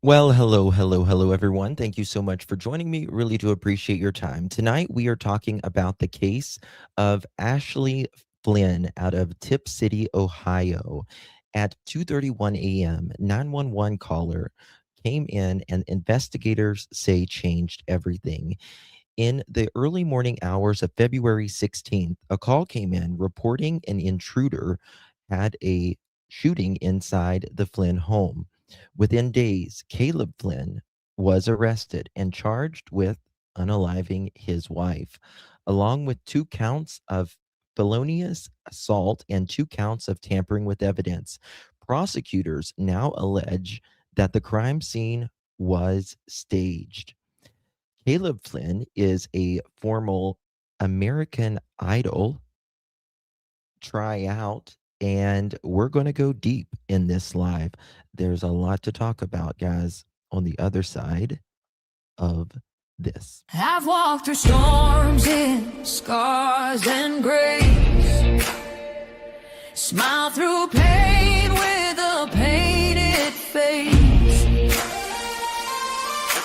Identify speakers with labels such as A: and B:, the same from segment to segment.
A: Well, hello, everyone. Thank you so much for joining me. Really do appreciate your time. Tonight, we are talking about the case of Ashley Flynn out of Tip City, Ohio. At 2:31 a.m., 911 caller came in and investigators say changed everything. In the early morning hours of February 16th, a call came in reporting an intruder had a shooting inside the Flynn home. Within days, Caleb Flynn was arrested and charged with unaliving his wife, along with 2 counts of felonious assault and 2 counts of tampering with evidence. Prosecutors now allege that the crime scene was staged. Caleb Flynn is a formal American Idol tryout, and we're going to go deep in this live. There's a lot to talk about, guys, on the other side of this.
B: I've walked through storms in scars and grace, smile through pain with a painted face.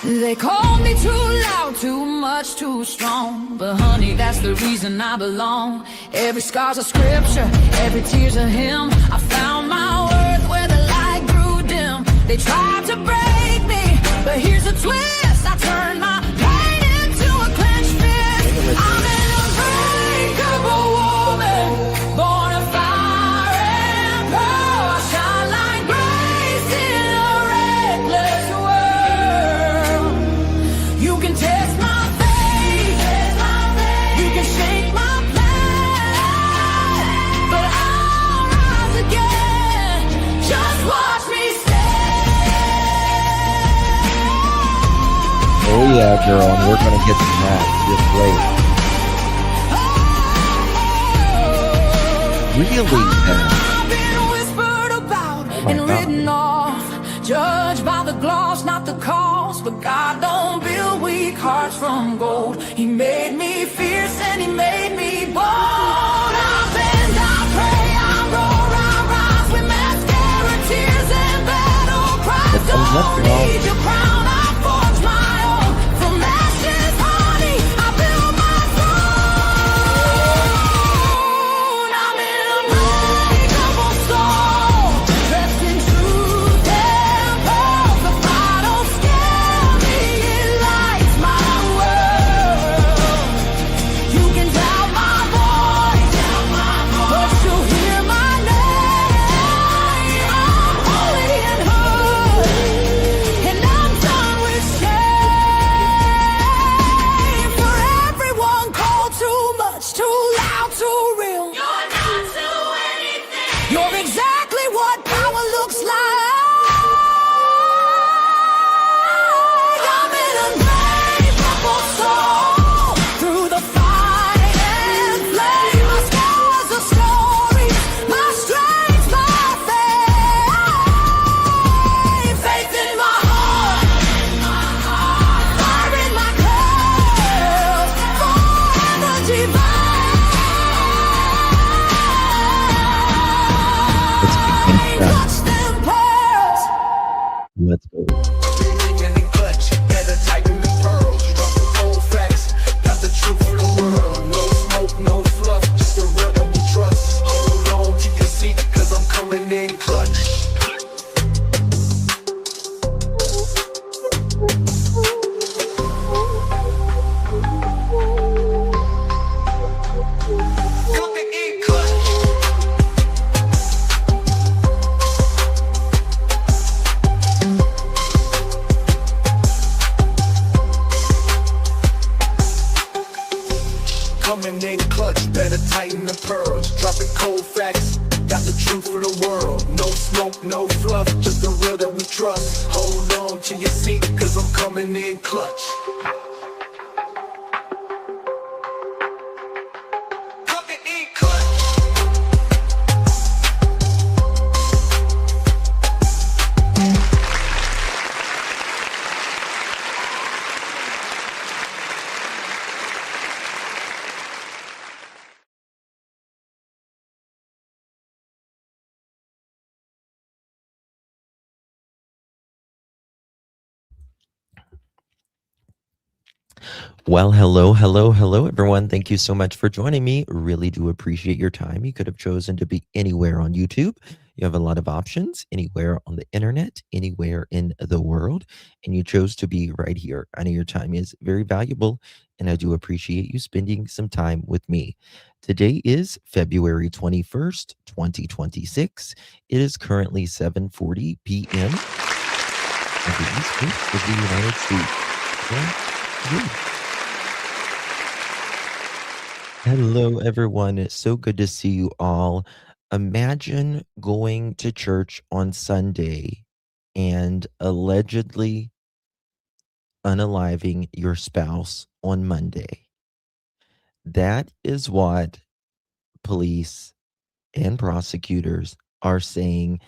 B: They called me too loud, too much, too strong, but honey, that's the reason I belong. Every scar's a scripture, every tear's a hymn. I found my worth where the light grew dim. They tried to break me, but here's a twist. I turned my pain into a clenched fist. I'm an unbreakable woman, born of fire and pearl. I shine like grace in a reckless world. You can test my faith, you can shake my plan, but I'll rise again. Just watch me stand.
A: Oh, yeah, girl, and we're going to get to that. Just wait. Really?
B: I've been whispered about and
A: God.
B: written off, judged by the gloss, not the cause. But God don't build weak hearts from gold. He made me fierce and he made me bold. I bend, I pray, I roar, I rise with mascara, tears and battle cries. Don't need your crown, I forge my own. From ashes, honey, I build my throne. I'm an unbreakable soul, dressed in truth and pearls. The fire don't scare me, it lights my world. You can doubt my voice, but you'll hear my name. I'm holy and hood, and I'm done with shame. For everyone called too much, too loud, too real. You're not to anything. You're exactly what power looks like. I'm an unbreakable soul, through the fight and flame. My scars are stories, my strength, my faith. Faith in my heart, fire in my curls, forever divine. Touch them pearls.
A: Let's go.
C: Coming in clutch, better tighten the pearls. Dropping cold facts, got the truth for the world. No smoke, no fluff, just the real that we trust. Hold on to your seat, cause I'm coming in clutch.
A: Well, hello, everyone. Thank you so much for joining me. Really do appreciate your time. You could have chosen to be anywhere on YouTube. You have a lot of options, anywhere on the internet, anywhere in the world, and you chose to be right here. I know your time is very valuable, and I do appreciate you spending some time with me. Today is February 21st, 2026. It is currently 7:40 p.m. on the East Coast of the United States. And yeah, hello, everyone. It's so good to see you all. Imagine going to church on Sunday and allegedly unaliving your spouse on Monday. That is what police and prosecutors are saying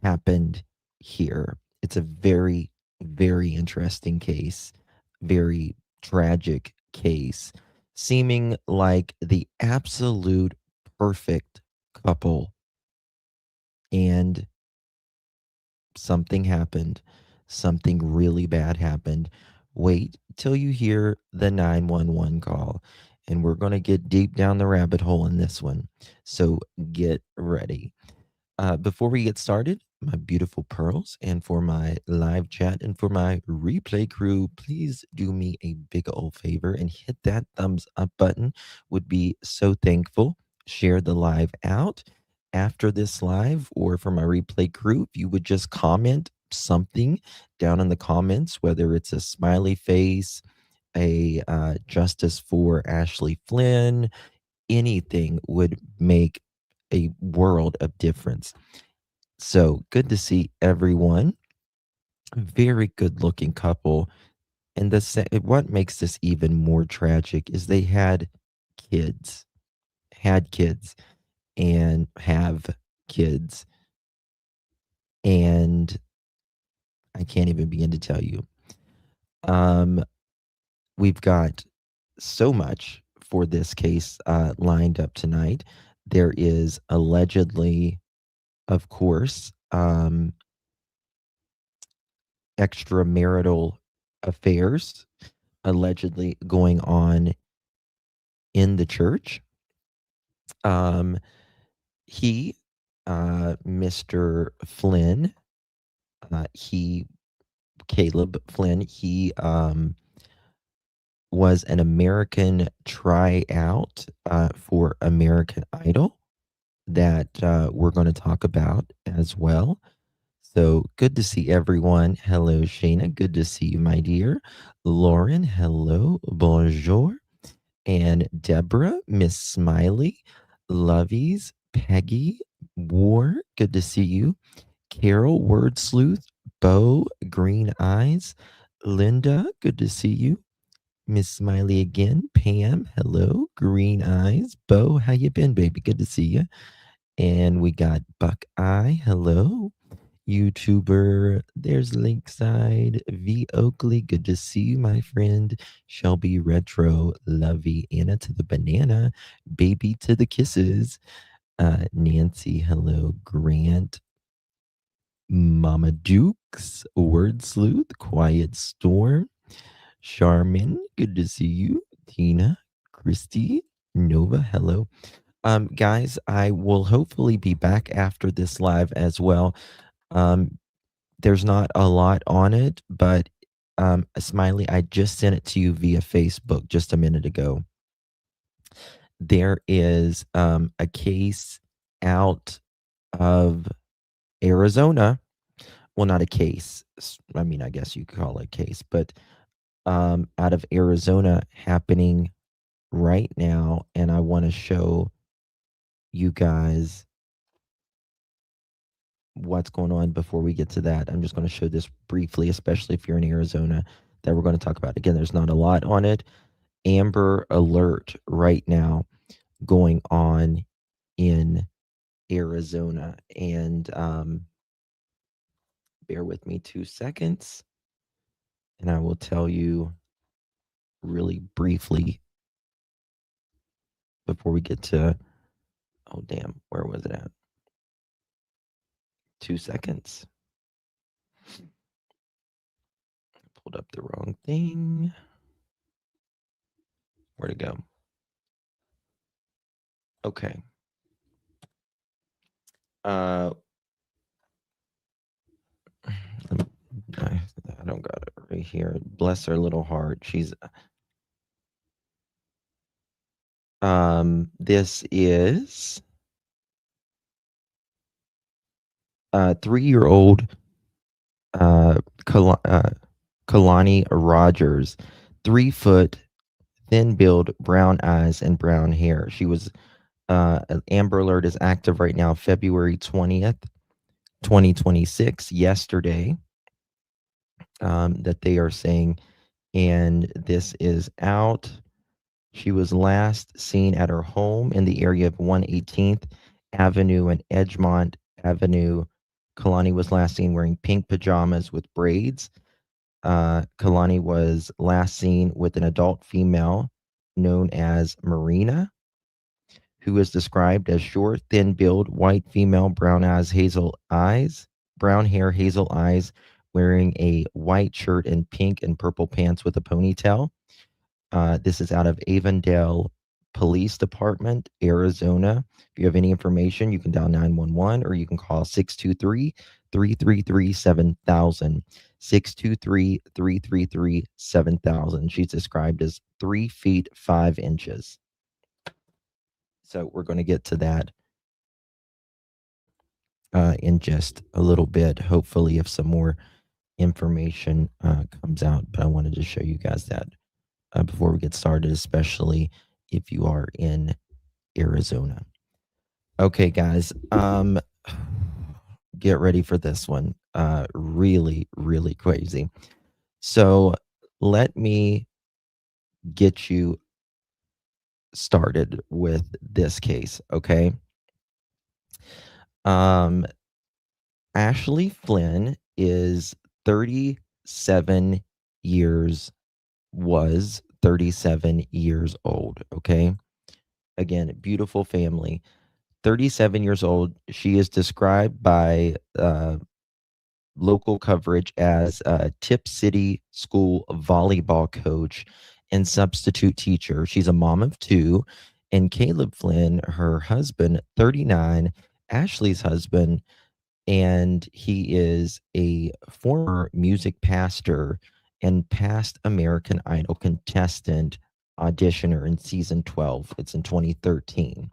A: happened here. It's a very, very interesting case, very tragic case, seeming like the absolute perfect couple. And something happened. Something really bad happened. Wait till you hear the 911 call. And we're going to get deep down the rabbit hole in this one. So get ready. Before we get started, my beautiful pearls, and for my live chat and for my replay crew, please do me a big old favor and hit that thumbs up button. Would be so thankful. Share the live out after this live, or for my replay crew, if you would just comment something down in the comments, whether it's a smiley face, a justice for Ashley Flynn, anything would make a world of difference. So good to see everyone. Very good looking couple. And what makes this even more tragic is they kids, had kids, and have kids. And I can't even begin to tell you. Um, we've got so much for this case lined up tonight. There is allegedly, of course, extramarital affairs allegedly going on in the church. Um, Mr. Flynn, he, Caleb Flynn, he was an American tryout for American Idol that we're going to talk about as well. So good to see everyone. Hello, Shayna. Good to see you, my dear. Lauren, hello. Bonjour. And Deborah, Miss Smiley, Lovies, Peggy, War, good to see you. Carol, Word Sleuth, Bo, Green Eyes, Linda, good to see you. Miss Smiley again. Pam, hello. Green Eyes. Bo, how you been, baby? Good to see you. And we got Buckeye, hello. YouTuber, there's Lakeside, V Oakley, good to see you, my friend. Shelby Retro, Lovey, Anna to the banana, baby to the kisses. Nancy, hello. Grant, Mama Dukes, Word Sleuth, Quiet Storm, Charmin, good to see you. Tina, Christy, Nova, hello. Guys, I will hopefully be back after this live as well. There's not a lot on it, but Smiley, I just sent it to you via Facebook just a minute ago. There is a case out of Arizona. Well, not a case. I mean, I guess you could call it a case, but out of Arizona happening right now. And I want to show you guys what's going on before we get to that. I'm just going to show this briefly, especially if you're in Arizona, that we're going to talk about. Again, there's not a lot on it. Amber alert right now going on in Arizona. And bear with me 2 seconds, and I will tell you really briefly before we get to, oh, damn, where was it at? 2 seconds. Pulled up the wrong thing. Where'd it go? Okay. Uh, I don't got it right here. Bless her little heart. This is 3-year-old Kalani Rogers, 3 foot, thin build, brown eyes, and brown hair. She was an Amber Alert is active right now, February 20th, 2026, yesterday, that they are saying, and this is out. She was last seen at her home in the area of 118th Avenue and Edgemont Avenue. Kalani was last seen wearing pink pajamas with braids. Kalani was last seen with an adult female known as Marina, who is described as short, thin build, white female, brown hair, hazel eyes, wearing a white shirt and pink and purple pants with a ponytail. This is out of Avondale Police Department, Arizona. If you have any information, you can dial 911 or you can call 623-333-7000. 623-333-7000. She's described as 3 feet 5 inches. So we're going to get to that in just a little bit, hopefully, if some more information comes out. But I wanted to show you guys that before we get started, especially if you are in Arizona. Okay, guys, get ready for this one. Really, really crazy. So let me get you started with this case, okay? Ashley Flynn is 37 years was 37 years old, okay? Again, beautiful family. 37 years old. She is described by local coverage as a Tip City School volleyball coach and substitute teacher. She's a mom of 2. And Caleb Flynn, her husband, 39, Ashley's husband, and he is a former music pastor and past American Idol contestant auditioner in season 12. It's in 2013.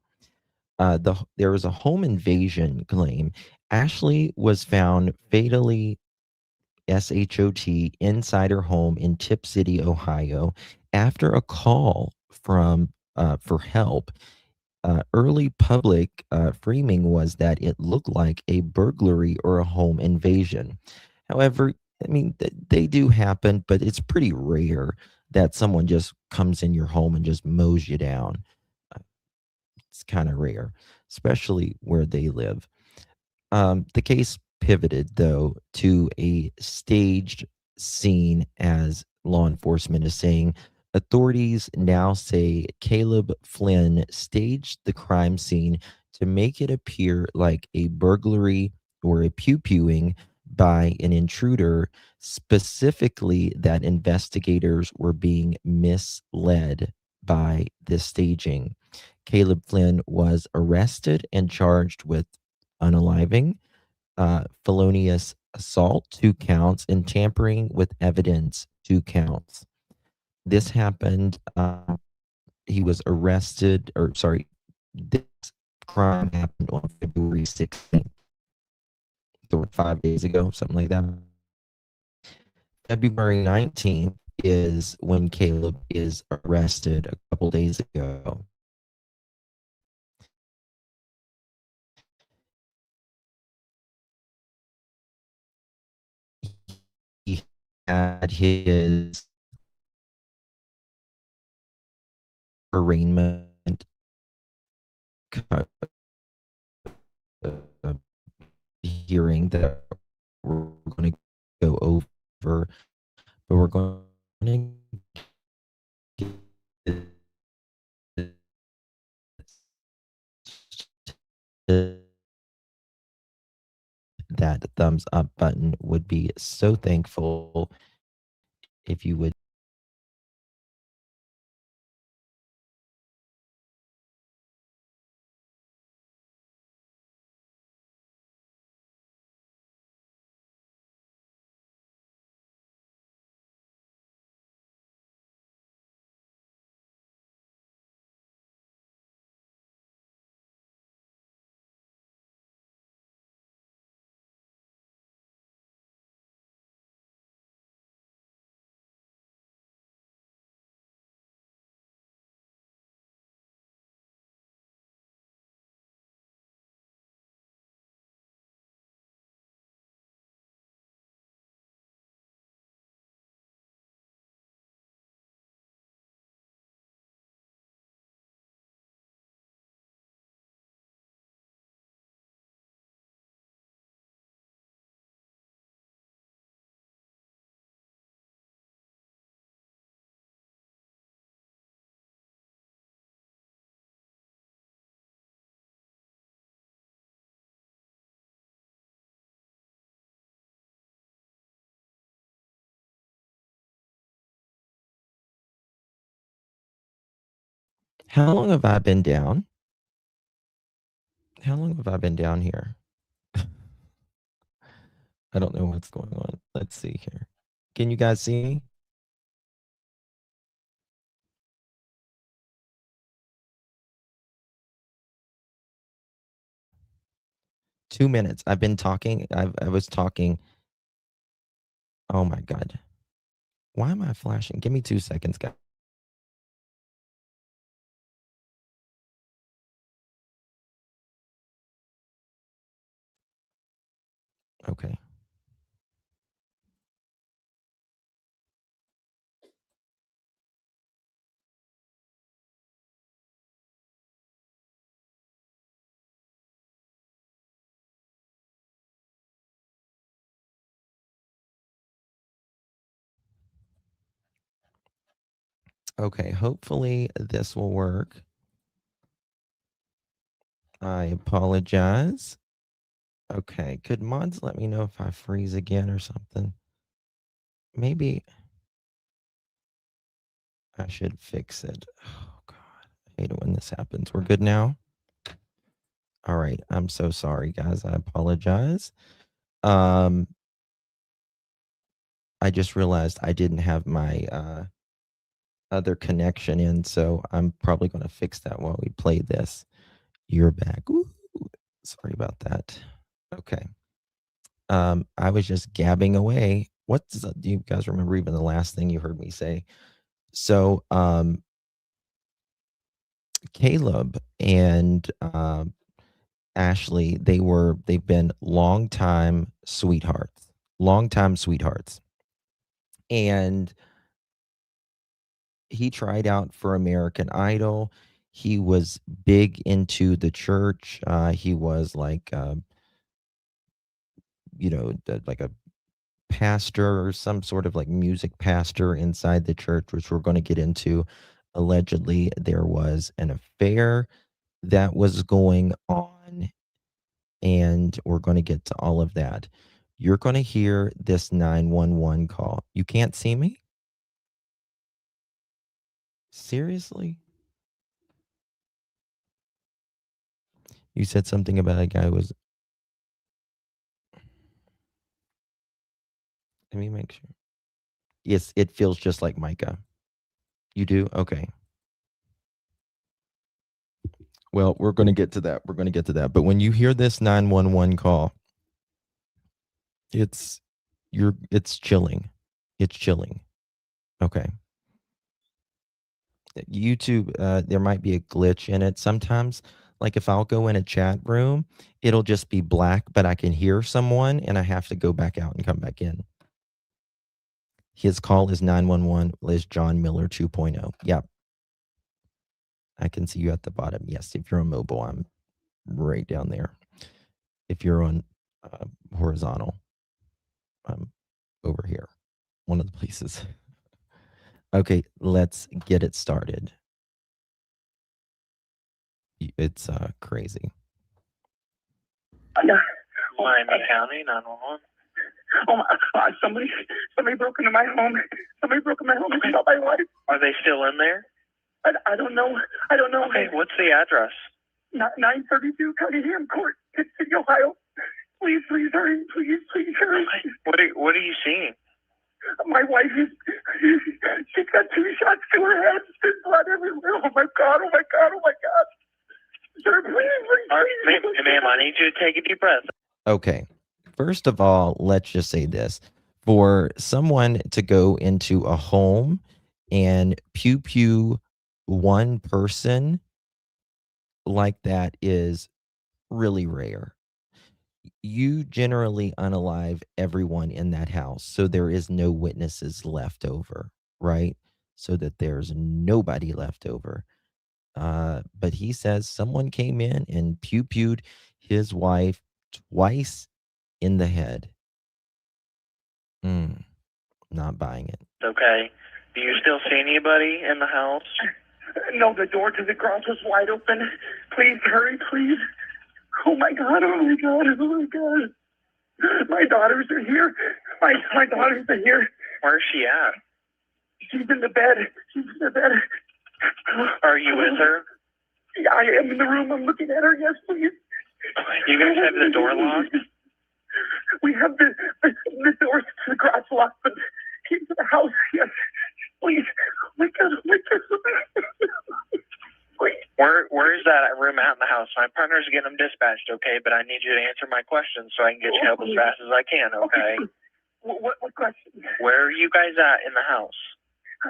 A: There was a home invasion claim. Ashley was found fatally SHOT inside her home in Tip City, Ohio, after a call from for help. Early public framing was that it looked like a burglary or a home invasion. However, I mean, they do happen, but it's pretty rare that someone just comes in your home and just mows you down. Uh, It's kind of rare, especially where they live. The case pivoted, though, to a staged scene, as law enforcement is saying. Authorities now say Caleb Flynn staged the crime scene to make it appear like a burglary or a pew-pewing by an intruder, specifically that investigators were being misled by this staging. Caleb Flynn was arrested and charged with unaliving, felonious assault, 2 counts, and tampering with evidence, 2 counts. This happened. He was arrested, or sorry, this crime happened on February 16th, so 5 days ago, something like that. February 19th is when Caleb is arrested a couple days ago. He had his arraignment hearing that we're going to go over, but we're going to get that thumbs up button. Would be so thankful if you would How long have I been down? How long have I been down here? I don't know what's going on. Let's see here. Can you guys see me? Two minutes. I've been talking. I was talking. Oh my God. Why am I flashing? Give me 2 seconds, guys. Okay. Okay. Hopefully this will work. I apologize. Okay. Could mods let me know if I freeze again or something? Maybe I should fix it. Oh God. I hate it when this happens. We're good now? All right. I'm so sorry, guys. I apologize. I just realized I didn't have my other connection in, so I'm probably going to fix that while we play this. You're back. Ooh, sorry about that. Okay. I was just gabbing away. Do you guys remember even the last thing you heard me say? So, Caleb and Ashley, they've been longtime sweethearts, and he tried out for American Idol. He was big into the church. He was like, like a pastor or some sort of like music pastor inside the church, which we're going to get into. Allegedly, there was an affair that was going on, and we're going to get to all of that. You're going to hear this 911 call. You can't see me? Seriously? You said something about a guy who was. Let me make sure. Yes, it feels just like Micah. You do? Okay. Well, we're going to get to that. We're going to get to that. But when you hear this 911 call, it's chilling. It's chilling. Okay. YouTube, there might be a glitch in it sometimes. Like if I'll go in a chat room, it'll just be black, but I can hear someone and I have to go back out and come back in. His call is 911, Liz John Miller 2.0. Yep. I can see you at the bottom. Yes, if you're on mobile, I'm right down there. If you're on horizontal, I'm over here. One of the places. Okay, let's get it started. It's crazy.
D: Miami County 911. Oh my God! Somebody broke into my home. Somebody broke into my home and shot my wife. Are they still in there? I don't know. I don't know. Okay, what's the address? 932 Cunningham Court, Pitt City, Ohio. Please hurry. Please hurry. What are you seeing? My wife she's got 2 shots to her head. There's blood everywhere. Oh my God. Sir, please. Ma'am, I need you to take a deep breath.
A: Okay. First of all, let's just say this. For someone to go into a home and pew one person like that is really rare. You generally unalive everyone in that house, so there is no witnesses left over, right? So that there's nobody left over. But he says someone came in and pewed his wife twice in the head. Not buying it.
D: Okay. Do you still see anybody in the house? No, the door to the garage was wide open. Please hurry, please. Oh my God. My daughters are here. My daughters are here. Where's she at? She's in the bed. Are you with her?
E: Yeah, I am in the room. I'm looking at her. Yes, please.
D: You guys have the door locked?
E: We have the door to the garage locked, but into the house. Yes, please. Oh my God! Oh my God! Please.
D: Where is that room at in the house? My partner's getting them dispatched, okay? But I need you to answer my questions so I can get you help as fast as I can, okay?
E: What question?
D: Where are you guys at in the house?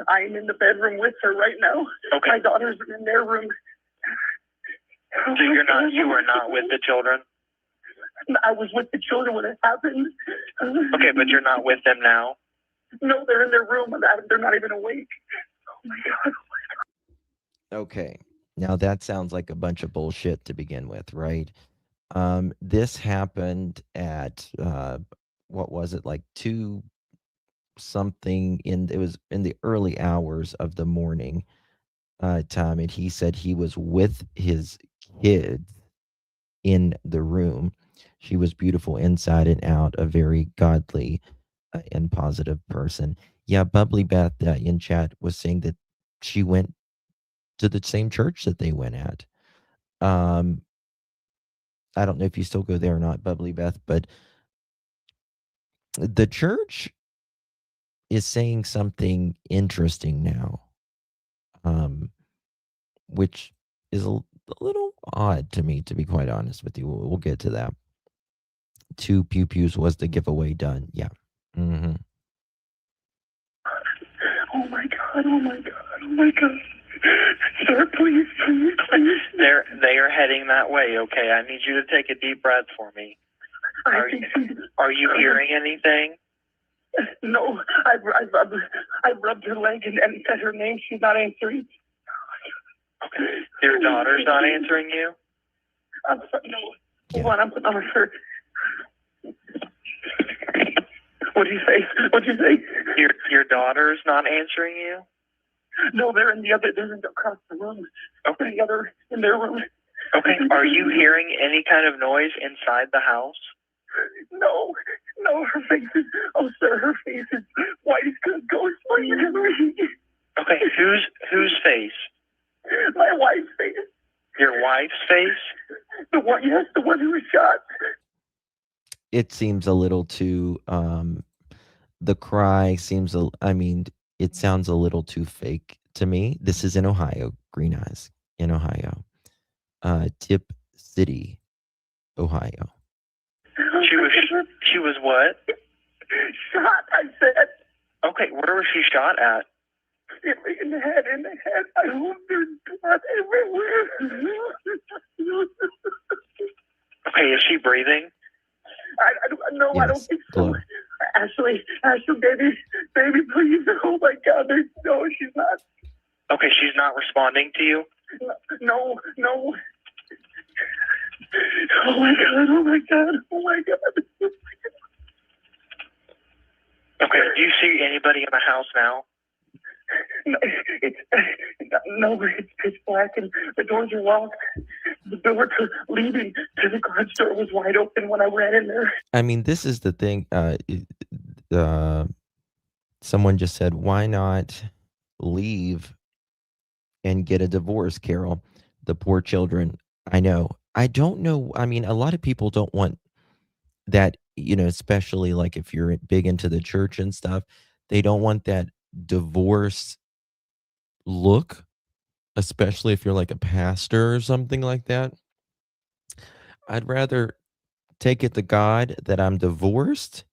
E: I'm in the bedroom with her right now.
D: Okay.
E: My daughters are in their room.
D: So you are not with the children?
E: I was with the children when it happened.
D: Okay, but you're not with them now?
E: No, they're in their room. They're not even awake. Oh my God.
A: Okay. Now that sounds like a bunch of bullshit to begin with, right? This happened at what was it, like 2 something it was in the early hours of the morning time, and he said he was with his kids in the room. She was beautiful inside and out, a very godly and positive person. Yeah, Bubbly Beth in chat was saying that she went to the same church that they went at. I don't know if you still go there or not, Bubbly Beth, but the church is saying something interesting now, which is a little odd to me, to be quite honest with you. We'll get to that. 2 pew-pews was the giveaway done. Yeah. Mm-hmm.
E: Oh my God. Oh my God. Oh my God. Sir, please.
D: They are heading that way, okay? I need you to take a deep breath for me. Are you hearing anything?
E: No, I rubbed her leg and said her name. She's not answering.
D: Your daughter's not answering you?
E: I'm sorry, no. Hold on, I'm putting on her. What'd you say?
D: Your daughter's not answering you?
E: No, they're across the room.
D: Okay.
E: In their room.
D: Okay. Are you hearing any kind of noise inside the house?
E: No, her face is, sir, her face is white as good ghost.
D: Okay, whose face?
E: My wife's face.
D: Your wife's face?
E: The one who was shot.
A: It seems a little too, the cry seems, it sounds a little too fake to me. This is in Ohio, Green Eyes, in Ohio. Tip City, Ohio.
D: She was what?
E: Shot, I said.
D: Okay, where was she shot at?
E: In the head. I hope there's blood everywhere.
D: Okay, is she breathing?
E: I don't know.
A: Yes,
E: I don't think so.
A: glow.
E: Ashley, baby, please. Oh my God, no, she's not.
D: Okay, she's not responding to you?
E: No. Oh my God.
D: Okay, do you see anybody in the house now?
E: No, it's pitch black and the doors are locked. The door leading to the garage door was wide open when I ran in there.
A: This is the thing. Someone just said, why not leave and get a divorce, Carol? The poor children. I know. I don't know. A lot of people don't want that, especially like if you're big into the church and stuff, they don't want that divorce look, especially if you're like a pastor or something like that. I'd rather take it to God that I'm divorced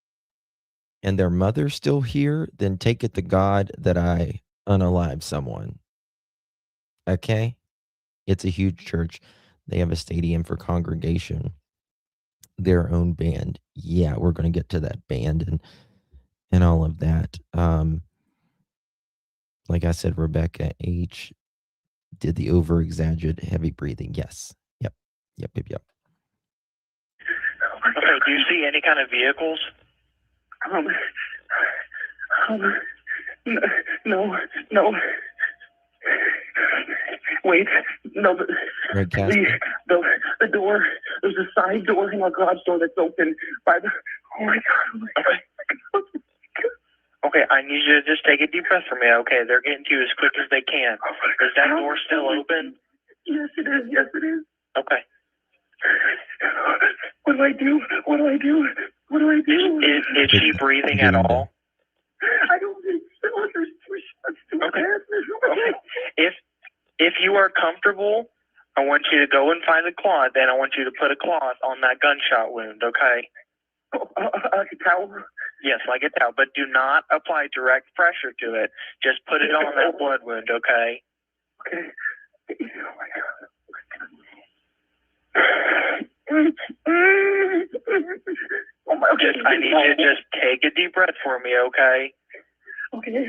A: and their mother's still here than take it to God that I unalive someone. Okay? It's a huge church. They have a stadium for congregation, their own band. Yeah, we're going to get to that band and all of that. Like I said, Rebecca H. did the over-exaggerated heavy breathing. Yes. Yep.
D: Okay, do you see any kind of vehicles?
E: No. Wait, no,
A: Red Casper.
E: the door, there's a side door in our garage door that's open by the, oh my God.
D: Okay, I need you to just take a deep breath for me, okay? They're getting to you as quick as they can. Is that door still open?
E: Yes, it is. Yes, it is.
D: Okay.
E: What do I do? What do I do? What do I do?
D: Is she breathing at all?
E: I don't think so. There's two shots to her head.
D: Okay. If you are comfortable, I want you to go and find a cloth. Then I want you to put a cloth on that gunshot wound, okay?
E: Like a towel?
D: Yes, like a towel. But do not apply direct pressure to it. Just put it on that blood wound, okay?
E: Okay. Oh my God.
D: I need you to just take a deep breath for me, okay?
E: Okay.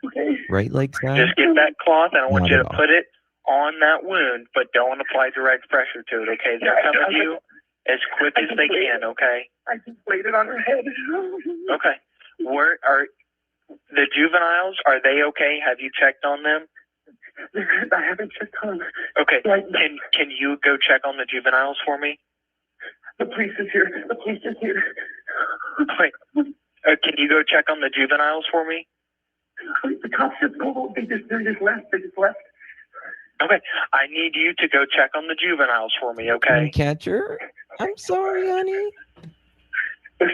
E: Okay.
A: Right leg side?
D: Just get that cloth, and I want
A: Not
D: you
A: at
D: to
A: all.
D: put it on that wound, but don't apply direct pressure to it, okay? They're coming to you as quick as they can, okay?
E: I just laid it on her head.
D: Okay. Where are the juveniles? Are they okay? Have you checked on them?
E: I haven't checked on them.
D: Okay. Can you go check on the juveniles for me?
E: The police is here. The police is here.
D: Wait. Can you go check on the juveniles for me?
E: The cops just pulled. They just left. They just left.
D: Okay. I need you to go check on the juveniles for me, okay?
A: Catcher? I'm sorry, honey.
E: They're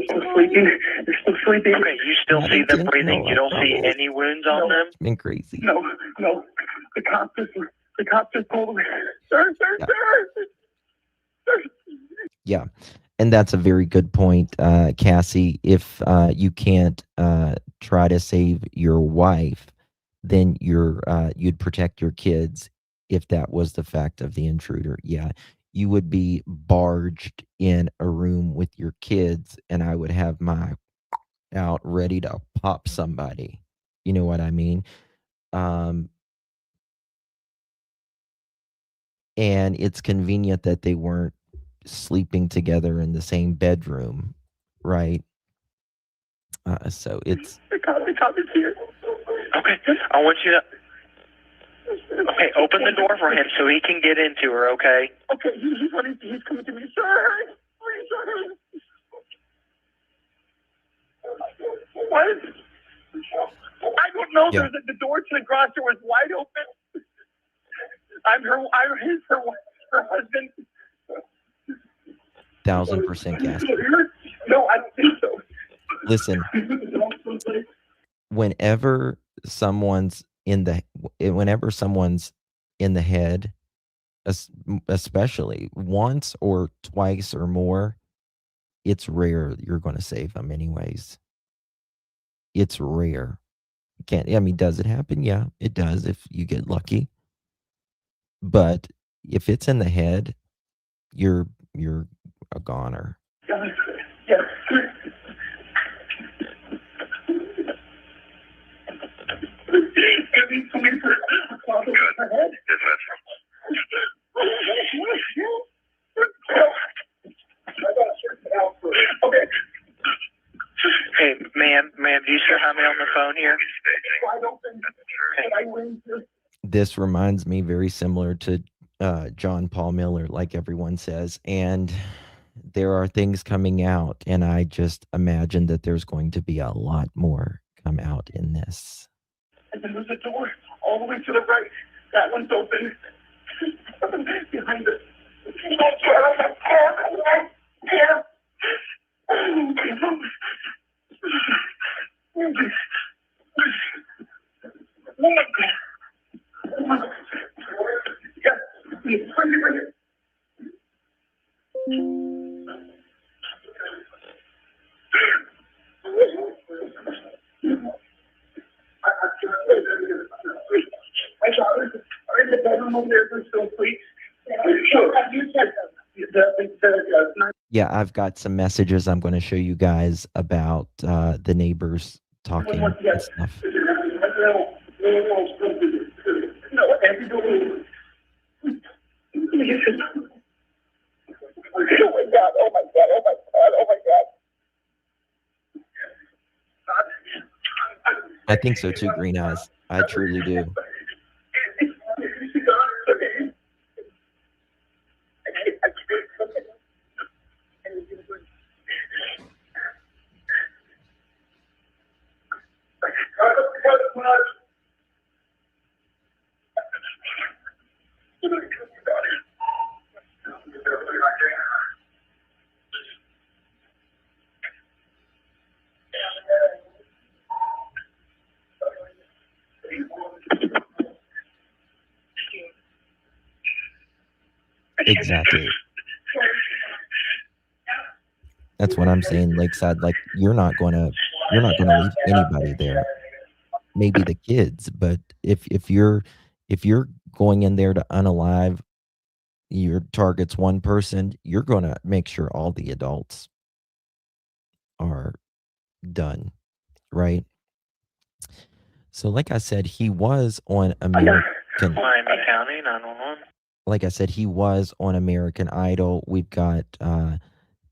E: still sleeping. They're still sleeping.
D: Okay, you still
A: Not
D: see them
A: intentional,
D: breathing? You don't
A: I
D: see
A: promise.
D: any wounds on them?
A: It's been crazy.
E: No. The cops just pulled away. Sir.
A: Yeah. And that's a very good point, Cassie. If you can't try to save your wife, then you'd protect your kids if that was the fact of the intruder. Yeah. You would be barged in a room with your kids, and I would have my out ready to pop somebody. You know what I mean? And it's convenient that they weren't sleeping together in the same bedroom, right? So it's
E: The cop is here.
D: Okay. I want you to... Okay, open the door for him so he can get into her, okay?
E: Okay, he's coming to me. Sir. Please, sir. What? I don't know.
A: Yeah.
E: The door to the garage door was wide open. I'm her husband.
A: 1000% Cassie.
E: No, I don't think so.
A: Listen, whenever someone's in the head, especially once or twice or more, it's rare you're going to save them anyways. It's rare. Does it happen? Yeah, it does if you get lucky. But if it's in the head, you're a goner.
E: Yes. Somebody put a cloth over her head. Okay.
D: Hey, ma'am, do you still have me on the phone here?
E: Wide open. And I went to...
A: This reminds me very similar to John Paul Miller, like everyone says. And there are things coming out, and I just imagine that there's going to be a lot more come out in this.
E: And then there's a door all the way to the right. That one's open. Behind us. In the bedroom over there, they're still asleep. Sure.
A: Yeah, I've got some messages I'm going to show you guys about the neighbors talking and stuff.
E: No, every door. Oh my God, oh my God, oh my God, oh my God.
A: I think so too, Green Eyes. I truly do. Exactly. That's what I'm saying, Lakeside. Like, you're not gonna leave anybody there. Maybe the kids, but if you're going in there to unalive your target's one person, you're gonna make sure all the adults are done, right? So, like I said, he was on American.
D: Miami County 911.
A: Like I said, he was on American Idol. We've got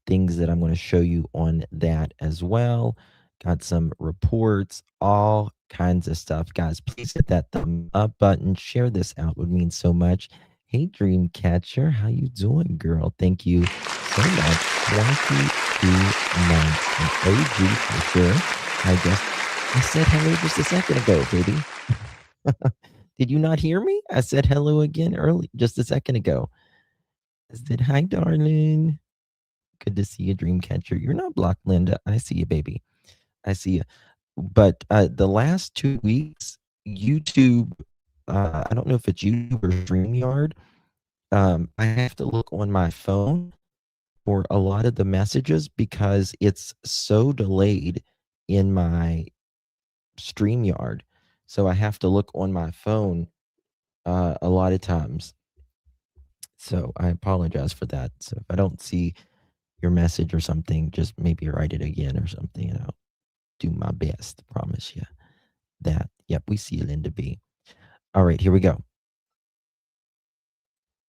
A: things that I'm going to show you on that as well. Got some reports, all kinds of stuff. Guys, please hit that thumb up button. Share this out, would mean so much. Hey, Dreamcatcher, how you doing, girl? Thank you so much. 22 months. An OG for sure. I guess I said hello just a second ago, baby. Did you not hear me? I said hello again just a second ago. I said, hi, darling. Good to see you, Dreamcatcher. You're not blocked, Linda. I see you, baby. I see you. But the last 2 weeks, YouTube, I don't know if it's YouTube or StreamYard. I have to look on my phone for a lot of the messages because it's so delayed in my StreamYard. So I have to look on my phone a lot of times. So I apologize for that. So if I don't see your message or something, just maybe write it again or something, and I'll do my best. Promise you that. Yep, we see you, Linda B. All right, here we go.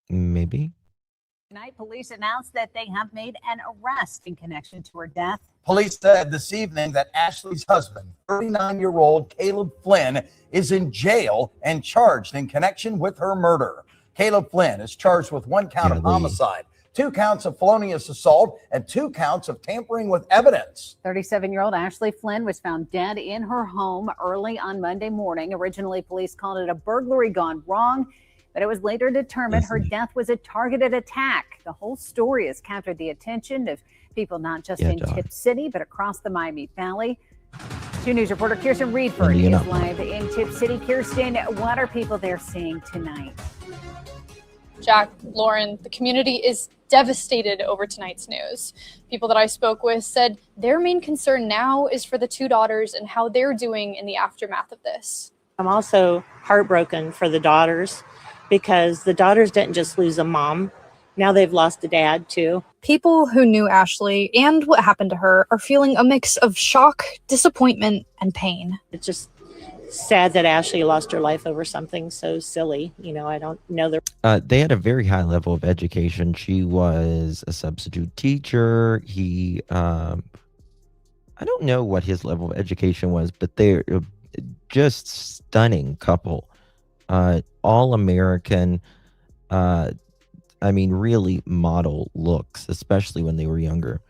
A: Maybe.
F: Tonight, police announced that they have made an arrest in connection to her death.
G: Police said this evening that Ashley's husband, 39-year-old Caleb Flynn, is in jail and charged in connection with her murder. Caleb Flynn is charged with 1 count of homicide, 2 counts of felonious assault, and 2 counts of tampering with evidence.
F: 37-year-old Ashley Flynn was found dead in her home early on Monday morning. Originally, police called it a burglary gone wrong, but it was later determined her death was a targeted attack. The whole story has captured the attention of people not just in Tip City, but across the Miami Valley. 2 News reporter Kirsten Reedford is live in Tip City. Kirsten, what are people there seeing tonight?
H: Jack, Lauren, the community is devastated over tonight's news. People that I spoke with said their main concern now is for the 2 daughters and how they're doing in the aftermath of this.
I: I'm also heartbroken for the daughters because the daughters didn't just lose a mom. Now they've lost a dad too.
J: People who knew Ashley and what happened to her are feeling a mix of shock, disappointment, and pain.
I: It's just sad that Ashley lost her life over something so silly. You know, I don't know
A: they had a very high level of education. She was a substitute teacher. He, I don't know what his level of education was, but they're just stunning couple. All American, I mean, really model looks, especially when they were younger.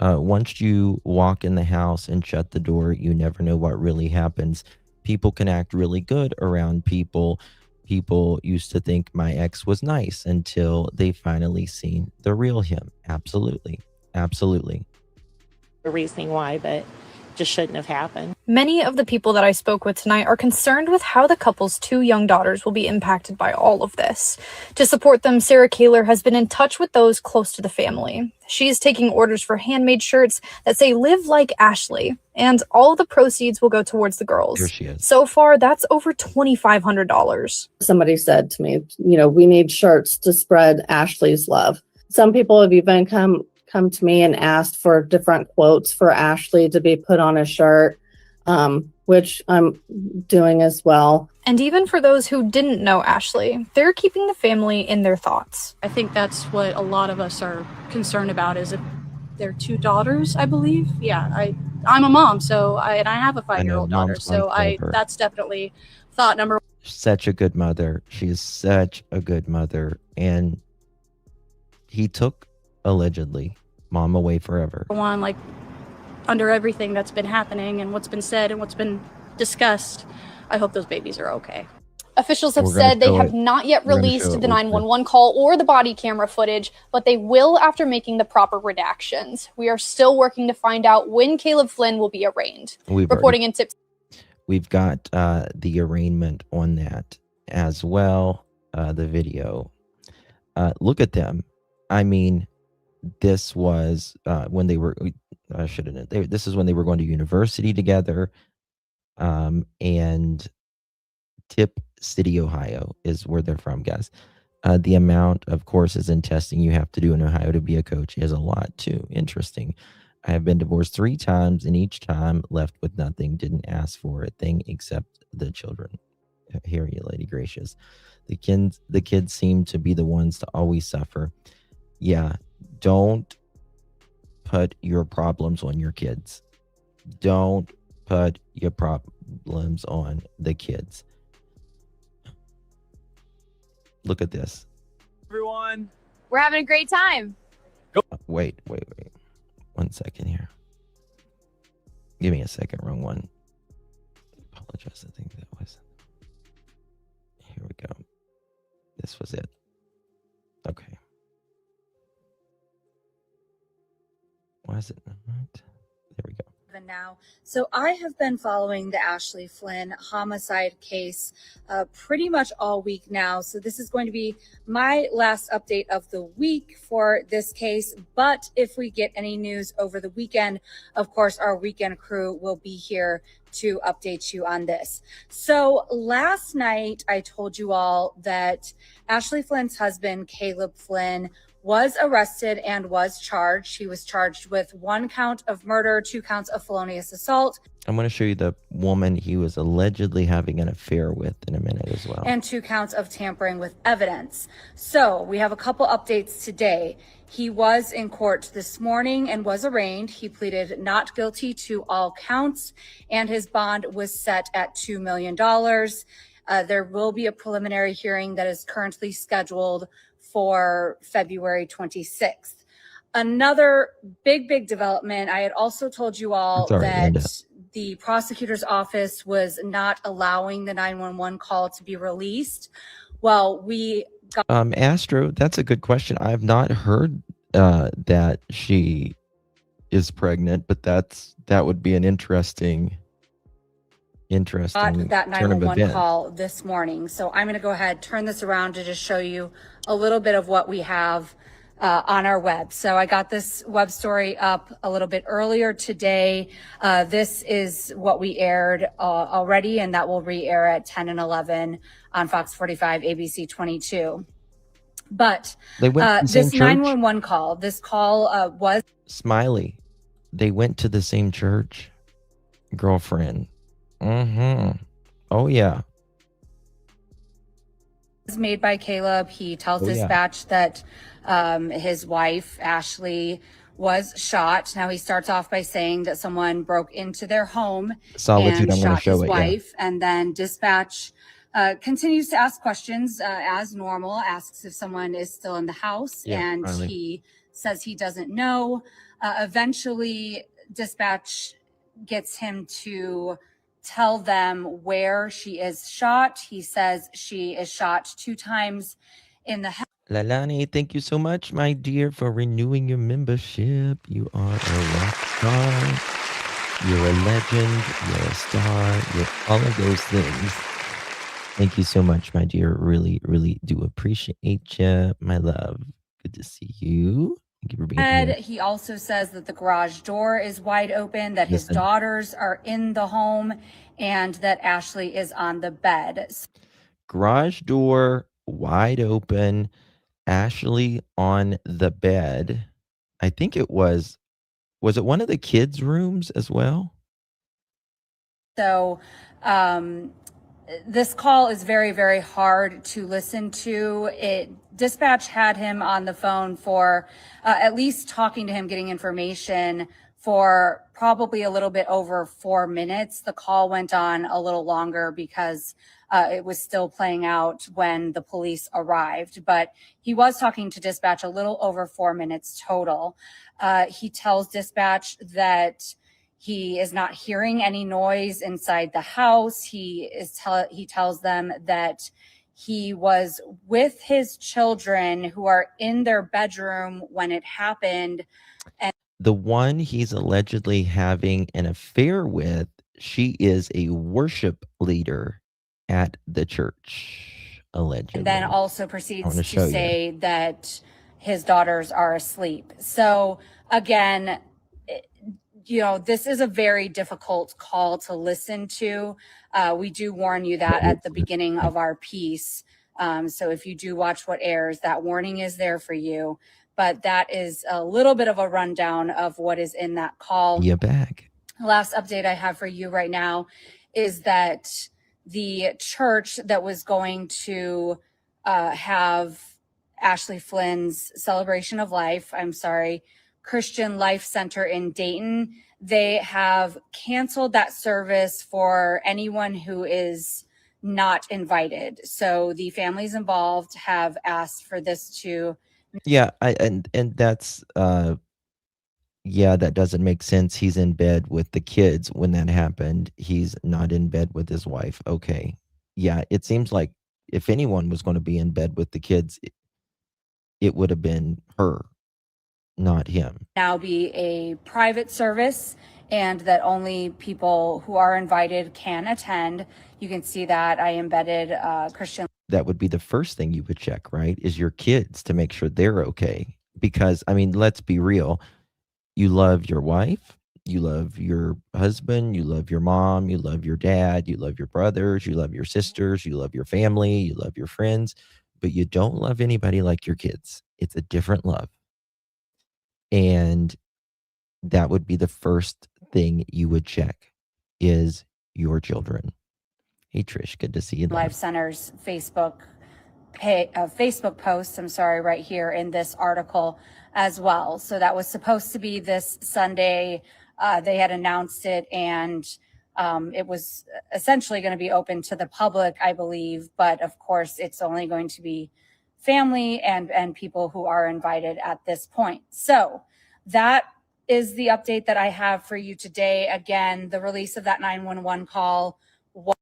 A: Once you walk in the house and shut the door, you never know what really happens. People can act really good around people. People used to think my ex was nice until they finally seen the real him. Absolutely. Absolutely.
I: The reasoning why, but just shouldn't have happened.
J: Many of the people that I spoke with tonight are concerned with how the couple's 2 young daughters will be impacted by all of this. To support them, Sarah Kaler has been in touch with those close to the family. She is taking orders for handmade shirts that say "Live Like Ashley," and all of the proceeds will go towards the girls.
A: Here she is.
J: So far, that's over $2,500.
K: Somebody said to me, you know, we need shirts to spread Ashley's love. Some people have even come to me and asked for different quotes for Ashley to be put on a shirt, which I'm doing as well.
J: And even for those who didn't know Ashley, they're keeping the family in their thoughts.
L: I think that's what a lot of us are concerned about, is if their 2 daughters, I believe. Yeah, I'm a mom, so I have a 5-year-old daughter, so that's definitely thought number 1.
A: Such a good mother. She is such a good mother. And he took, allegedly, mom away forever.
L: Like, under everything that's been happening and what's been said and what's been discussed. I hope those babies are okay.
H: Officials have
A: We're gonna
H: said they
A: show
H: have
A: it.
H: not yet
A: We're gonna
H: released
A: show it
H: the
A: real quick.
H: 911 call or the body camera footage, but they will after making the proper redactions. We are still working to find out when Caleb Flynn will be arraigned. Reporting in Tip.
A: We've got the arraignment on that as well, the video. Look at them. I mean, this was when they were, this is when they were going to university together. And Tip City, Ohio is where they're from, guys. The amount of courses and testing you have to do in Ohio to be a coach is a lot too. Interesting. I have been divorced 3 times, and each time left with nothing. Didn't ask for a thing except the children. Hear you, lady gracious. The kids seem to be the ones to always suffer. Yeah, don't put your problems on your kids. Don't put your problems on the kids. Look at this.
M: Everyone, we're having a great time.
A: Wait. 1 second here. Give me a second. Wrong one. Apologize. I think that was. Here we go. This was it. Okay. Why is it not? There we go.
N: Now. So I have been following the Ashley Flynn homicide case pretty much all week now. So this is going to be my last update of the week for this case. But if we get any news over the weekend, of course, our weekend crew will be here to update you on this. So last night, I told you all that Ashley Flynn's husband, Caleb Flynn, was arrested and was charged. He was charged with 1 count of murder, 2 counts of felonious assault.
A: I'm going to show you the woman he was allegedly having an affair with in a minute as well.
N: And 2 counts of tampering with evidence. So we have a couple updates today. He was in court this morning and was arraigned. He pleaded not guilty to all counts, and his bond was set at $2 million. There will be a preliminary hearing that is currently scheduled for February 26th. Another big development, I had also told you all that the prosecutor's office was not allowing the 911 call to be released. Well, we got
A: Astro, that's a good question. I've not heard that she is pregnant, but that would be an interesting
N: that 911 call this morning. So I'm going to go ahead, turn this around to just show you a little bit of what we have on our web. So I got this web story up a little bit earlier today. This is what we aired already, and that will re-air at 10 and 11 on Fox 45, ABC 22. But
A: they went to the
N: this 911 call, this call was
A: Smiley. They went to the same church, girlfriend. Oh yeah.
N: Was made by Caleb. He tells dispatch that his wife Ashley was shot. Now he starts off by saying that someone broke into their home and shot his wife, and then dispatch continues to ask questions as normal, asks if someone is still in the house, and he says he doesn't know. Eventually, dispatch gets him to tell them where she is shot. He says she is shot 2 times in the head.
A: Lalani, thank you so much, my dear, for renewing your membership. You are a rock star. You're a legend. You're a star. You're all of those things. Thank you so much, my dear. Really do appreciate you, my love. Good to see you. Thank you for being here.
N: He also says that the garage door is wide open, that his daughters are in the home, and that Ashley is on the bed.
A: Garage door wide open. Ashley on the bed. I think it was it one of the kids' rooms as well?
N: So this call is very hard to listen to. Dispatch had him on the phone for at least talking to him, getting information for probably a little bit over 4 minutes. The call went on a little longer because it was still playing out when the police arrived, but he was talking to dispatch a little over 4 minutes total. He tells dispatch that He is not hearing any noise inside the house. He tells them that he was with his children who are in their bedroom when it happened. And
A: the one he's allegedly having an affair with, she is a worship leader at the church, allegedly.
N: And then also proceeds to
A: show
N: say that his daughters are asleep. So again, this is a very difficult call to listen to. We do warn you that at the beginning of our piece. So if you do watch what airs, that warning is there for you. But that is a little bit of a rundown of what is in that call.
A: You back.
N: The last update I have for you right now is that the church that was going to have Ashley Flynn's celebration of life, Christian Life Center in Dayton, they have canceled that service for anyone who is not invited. So the families involved have asked for this to.
A: Yeah, and that's yeah, that doesn't make sense. He's in bed with the kids when that happened. He's not in bed with his wife. Okay. Yeah, it seems like if anyone was going to be in bed with the kids, it would have been her, not him.
N: Now be a private service, and that only people who are invited can attend. You can see that I embedded Christian.
A: That would be the first thing you would check, right? Is your kids, to make sure they're okay. Because, I mean, let's be real. You love your wife, you love your husband, you love your mom, you love your dad, you love your brothers, you love your sisters, you love your family, you love your friends, but you don't love anybody like your kids. It's a different love. And that would be the first thing you would check, is your children. Hey, Trish, good to see you.
N: Life Center's Facebook posts, right here in this article as well. So that was supposed to be this Sunday. They had announced it, and it was essentially going to be open to the public, I believe. But of course, it's only going to be family and people who are invited at this point. So that is the update that I have for you today. Again, the release of that 911 call was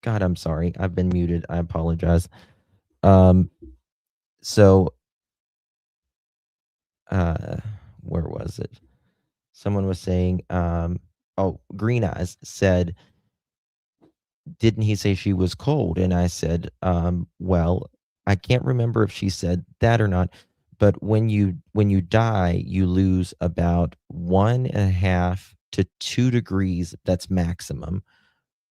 A: God, I'm sorry. I've been muted. I apologize. So, where was it? Someone was saying, Green Eyes said, didn't he say she was cold? And I said, well, I can't remember if she said that or not, but when you die, you lose about 1.5 to 2 degrees, that's maximum,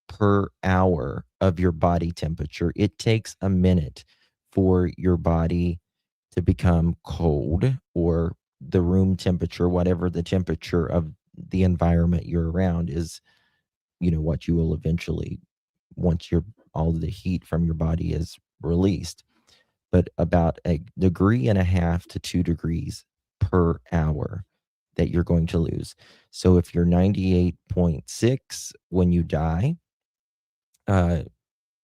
A: per hour of your body temperature. It takes a minute for your body to become cold, or the room temperature, whatever the temperature of the environment you're around is, what you will eventually, once all the heat from your body is released. But about 1.5 degrees to 2 degrees per hour that you're going to lose. So if you're 98.6 when you die,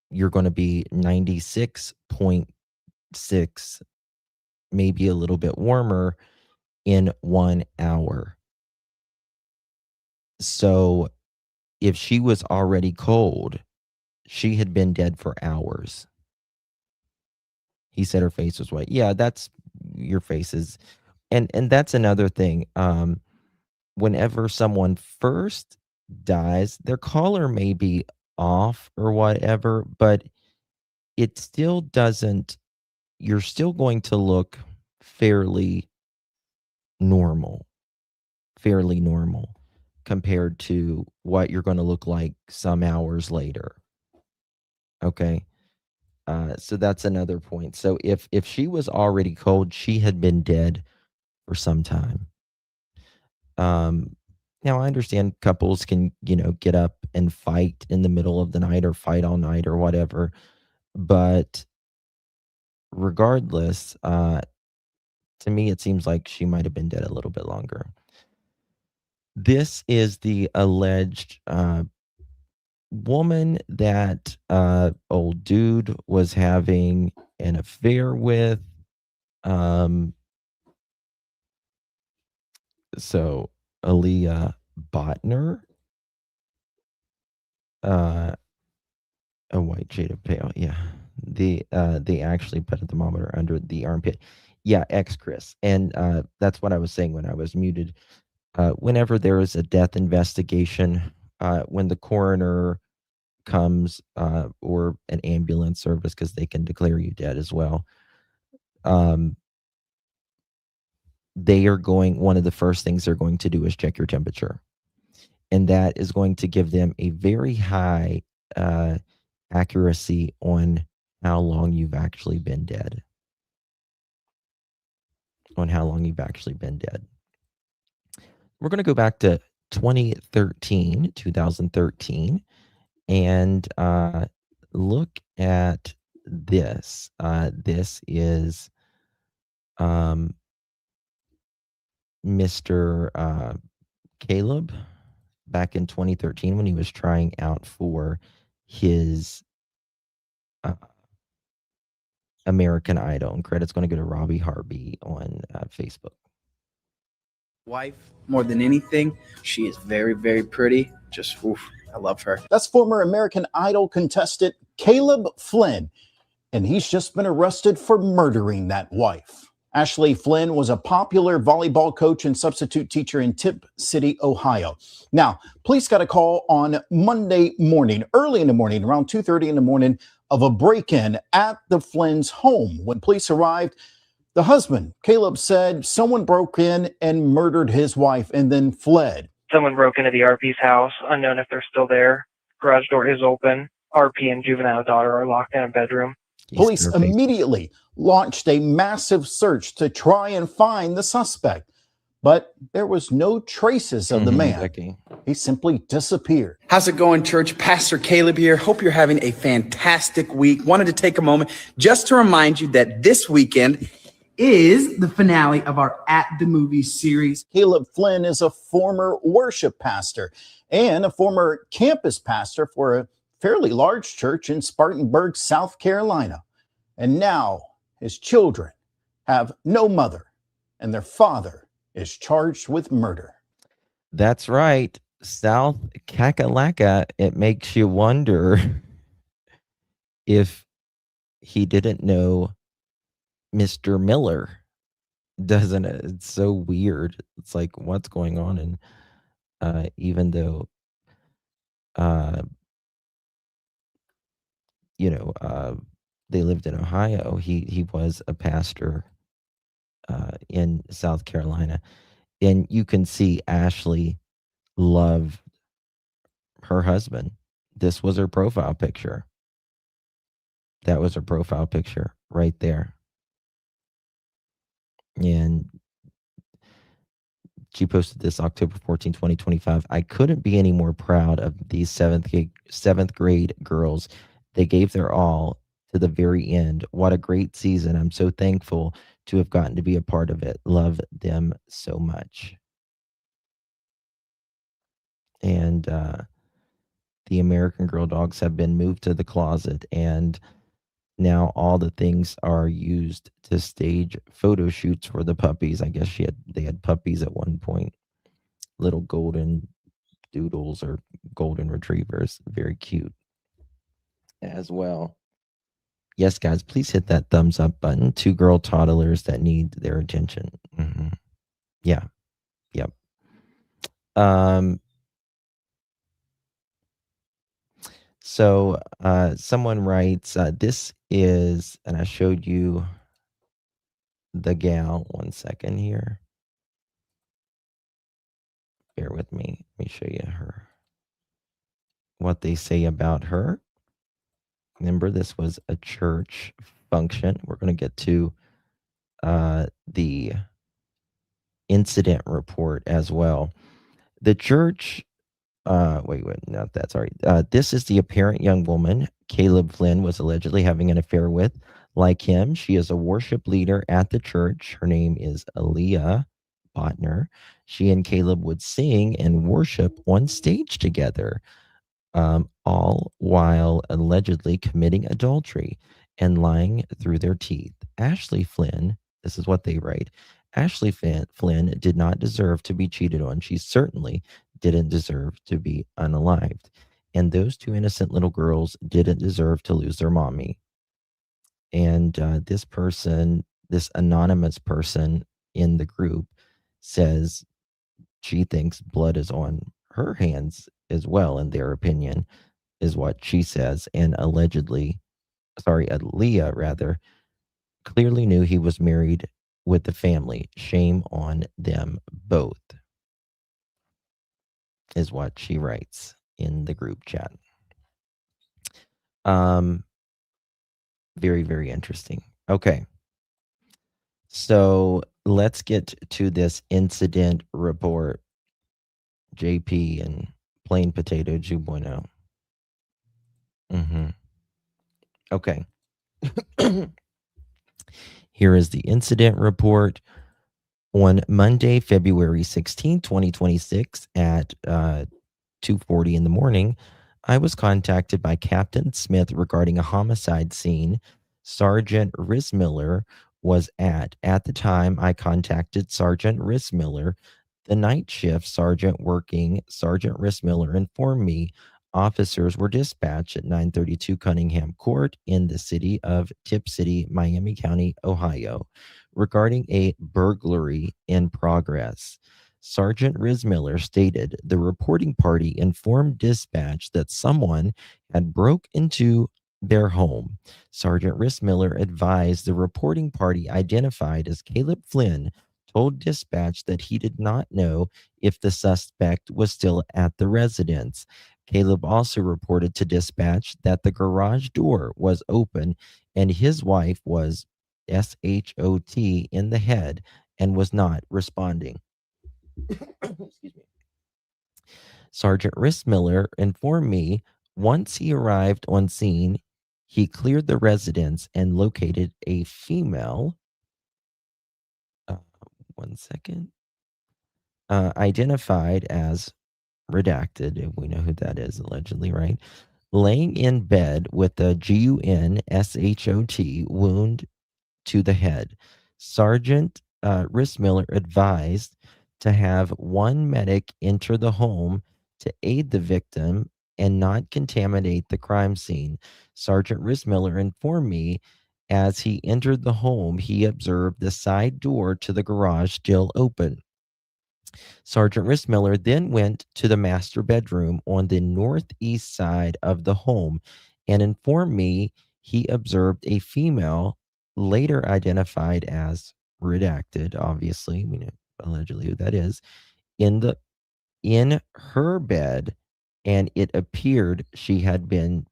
A: you're going to be 96.2 6, maybe a little bit warmer in 1 hour. So if she was already cold, she had been dead for hours. He said her face was white. Yeah, that's your face is, and that's another thing. Whenever someone first dies, their color may be off or whatever, but it still doesn't. You're still going to look fairly normal, compared to what you're going to look like some hours later. Okay. So that's another point. So if she was already cold, she had been dead for some time. Now I understand couples can, get up and fight in the middle of the night or fight all night or whatever, but regardless, to me it seems like she might have been dead a little bit longer. This is the alleged woman that old dude was having an affair with. So Aaliyah Botner, a white shade of pale. Yeah, they actually put a thermometer under the armpit. Yeah, Chris, and that's what I was saying when I was muted. Whenever there is a death investigation, when the coroner comes, or an ambulance service, because they can declare you dead as well. One of the first things they're going to do is check your temperature. And that is going to give them a very high accuracy on how long you've actually been dead. We're going to go back to 2013, and look at this. This is Mr. Caleb back in 2013 when he was trying out for his American Idol. And credit's going to go to Robbie Harvey on Facebook.
O: Wife, more than anything, she is very, very pretty. Just, oof, I love her.
P: That's former American Idol contestant Caleb Flynn, and he's just been arrested for murdering that wife. Ashley Flynn was a popular volleyball coach and substitute teacher in Tip City, Ohio. Now, police got a call on Monday morning, early in the morning, around 2:30 in the morning, of a break-in at the Flynn's home. When police arrived, the husband, Caleb, said someone broke in and murdered his wife and then fled.
Q: Someone broke into the RP's house, unknown if they're still there. Garage door is open. RP and juvenile daughter are locked in a bedroom.
P: Police immediately launched a massive search to try and find the suspect, but there was no traces of the man.
A: Becky.
P: He simply disappeared.
O: How's it going, church? Pastor Caleb here. Hope you're having a fantastic week. Wanted to take a moment just to remind you that this weekend is the finale of our At the Movies series.
P: Caleb Flynn is a former worship pastor and a former campus pastor for a fairly large church in Spartanburg, South Carolina. And now his children have no mother, and their father is charged with murder.
A: That's right. South Kakalaka. It makes you wonder if he didn't know Mr. Miller, doesn't it? It's so weird. It's like, what's going on? And even though, they lived in Ohio, he was a pastor in South Carolina. And you can see Ashley loved her husband. This was her profile picture. That was her profile picture right there. And she posted this October 14, 2025. I couldn't be any more proud of these seventh grade girls. They gave their all to the very end. What a great season. I'm so thankful to have gotten to be a part of it. Love them so much. And the American Girl dogs have been moved to the closet, and Now all the things are used to stage photo shoots for the puppies. I guess they had puppies at one point, little golden doodles or golden retrievers, very cute as well. Yes, guys, please hit that thumbs up button. 2 girl toddlers that need their attention. Yeah, yep. So someone writes, this is, and I showed you the gal. 1 second here. Bear with me. Let me show you what they say about her. Remember, this was a church function. We're going to get to the incident report as well. The church, not that, sorry. This is the apparent young woman Caleb Flynn was allegedly having an affair with. Like him, she is a worship leader at the church. Her name is Aaliyah Botner. She and Caleb would sing and worship on stage together, all while allegedly committing adultery and lying through their teeth. Ashley Flynn, this is what they write, Ashley Flynn did not deserve to be cheated on. She certainly didn't deserve to be unalived. And those 2 innocent little girls didn't deserve to lose their mommy. And this anonymous person in the group says she thinks blood is on her hands as well, in their opinion, is what she says. And Aaliyah clearly knew he was married with the family. Shame on them both, is what she writes in the group chat. Very, very interesting. Okay. So let's get to this incident report. JP and plain potato 2.0. Okay. Here is the incident report. On Monday, February 16, 2026 at 2:40 in the morning, I was contacted by Captain Smith regarding a homicide scene Sergeant Rismiller was at. At the time, I contacted Sergeant Rismiller. The night shift sergeant working, Sergeant Rismiller, informed me officers were dispatched at 932 Cunningham Court in the city of Tip City, Miami County, Ohio, regarding a burglary in progress. Sergeant Rismiller stated the reporting party informed dispatch that someone had broke into their home. Sergeant Rismiller advised the reporting party, identified as Caleb Flynn, told dispatch that he did not know if the suspect was still at the residence. Caleb also reported to dispatch that the garage door was open and his wife was SHOT in the head and was not responding. Excuse me. Sergeant Rismiller informed me once he arrived on scene, he cleared the residence and located a female. 1 second. Identified as redacted, if we know who that is, allegedly, right? Laying in bed with a GUNSHOT wound to the head. Sergeant Rismiller advised to have one medic enter the home to aid the victim and not contaminate the crime scene. Sergeant Rismiller informed me as he entered the home, he observed the side door to the garage still open. Sergeant Rismiller then went to the master bedroom on the northeast side of the home and informed me he observed a female, later identified as redacted, obviously, we know allegedly who that is, in her bed, and it appeared she had been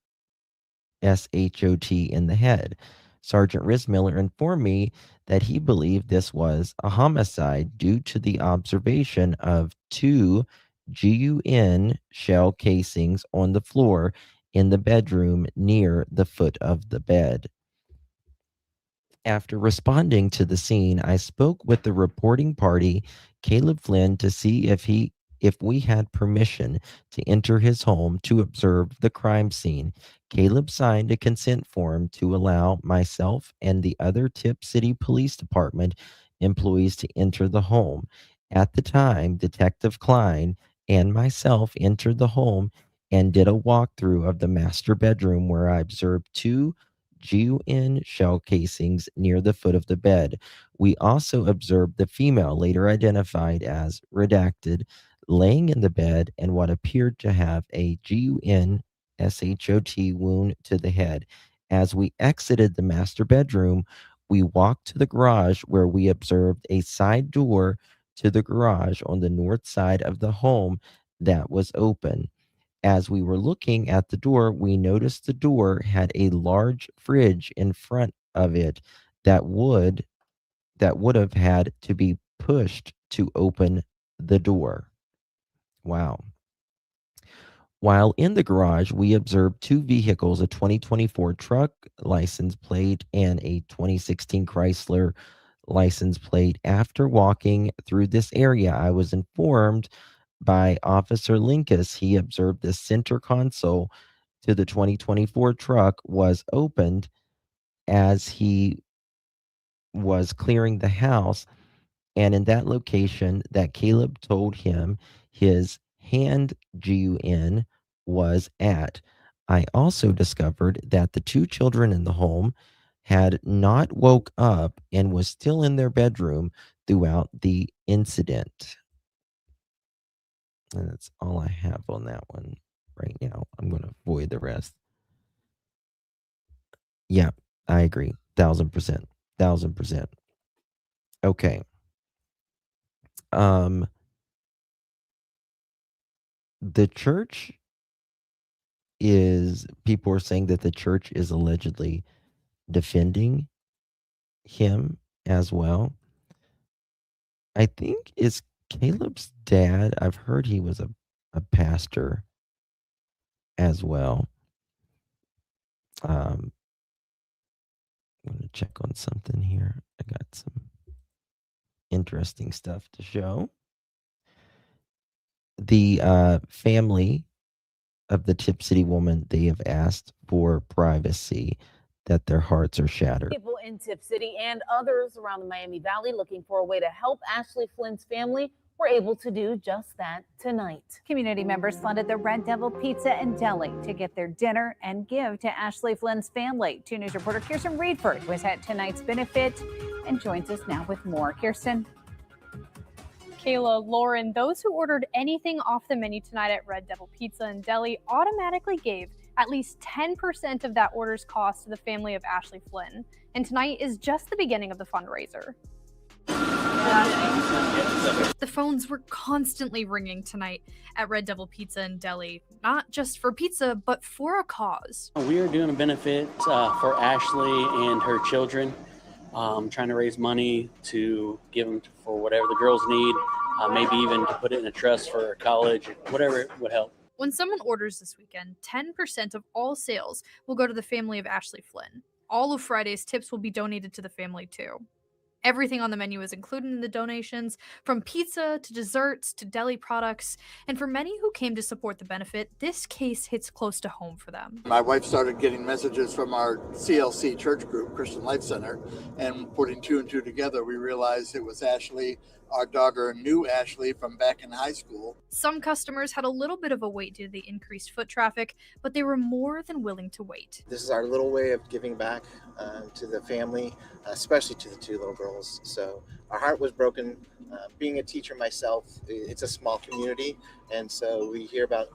A: SHOT in the head. Sergeant Rismiller informed me that he believed this was a homicide due to the observation of 2 GUN shell casings on the floor in the bedroom near the foot of the bed. After responding to the scene, I spoke with the reporting party, Caleb Flynn, to see if if we had permission to enter his home to observe the crime scene. Caleb signed a consent form to allow myself and the other Tip City Police Department employees to enter the home. At the time, Detective Klein and myself entered the home and did a walkthrough of the master bedroom where I observed 2 GUN shell casings near the foot of the bed. We also observed the female, later identified as redacted, laying in the bed and what appeared to have a GUN SHOT wound to the head. As we exited the master bedroom, we walked to the garage where we observed a side door to the garage on the north side of the home that was open. As we were looking at the door, we noticed the door had a large fridge in front of it that would have had to be pushed to open the door. Wow. While in the garage, we observed 2 vehicles, a 2024 truck license plate and a 2016 Chrysler license plate. After walking through this area, I was informed by Officer Linkus he observed the center console to the 2024 truck was opened as he was clearing the house, and in that location that Caleb told him his hand GUN was at. I also discovered that the 2 children in the home had not woke up and was still in their bedroom throughout the incident. And that's all I have on that one right now. I'm going to avoid the rest. Yeah, I agree. 1000%. 1000%. Okay. The church people are saying that the church is allegedly defending him as well. I think is Caleb's dad. I've heard he was a pastor as well. I'm going to check on something here. I got some interesting stuff to show. The family of the Tip City woman, they have asked for privacy, that their hearts are shattered.
R: People in Tip City and others around the Miami Valley looking for a way to help Ashley Flynn's family were able to do just that tonight.
F: Community members funded the Red Devil Pizza and Deli to get their dinner and give to Ashley Flynn's family. 2 News reporter Kirsten Reedford was at tonight's benefit and joins us now with more. Kirsten.
H: Kayla, Lauren, those who ordered anything off the menu tonight at Red Devil Pizza and Deli automatically gave at least 10% of that order's cost to the family of Ashley Flynn. And tonight is just the beginning of the fundraiser. The phones were constantly ringing tonight at Red Devil Pizza and Deli, not just for pizza, but for a cause.
S: We are doing a benefit for Ashley and her children, trying to raise money to give them for whatever the girls need, maybe even to put it in a trust for college, whatever would help.
J: When someone orders this weekend, 10% of all sales will go to the family of Ashley Flynn. All of Friday's tips will be donated to the family too. Everything on the menu is included in the donations, from pizza to desserts to deli products. And for many who came to support the benefit, this case hits close to home for them.
T: My wife started getting messages from our CLC church group, Christian Life Center, and putting 2 and 2 together, we realized it was Ashley. Our daughter knew Ashley from back in high school.
J: Some customers had a little bit of a wait due to the increased foot traffic, but they were more than willing to wait.
U: This is our little way of giving back to the family, especially to the 2 little girls. So our heart was broken. Being a teacher myself, it's a small community, and so we hear about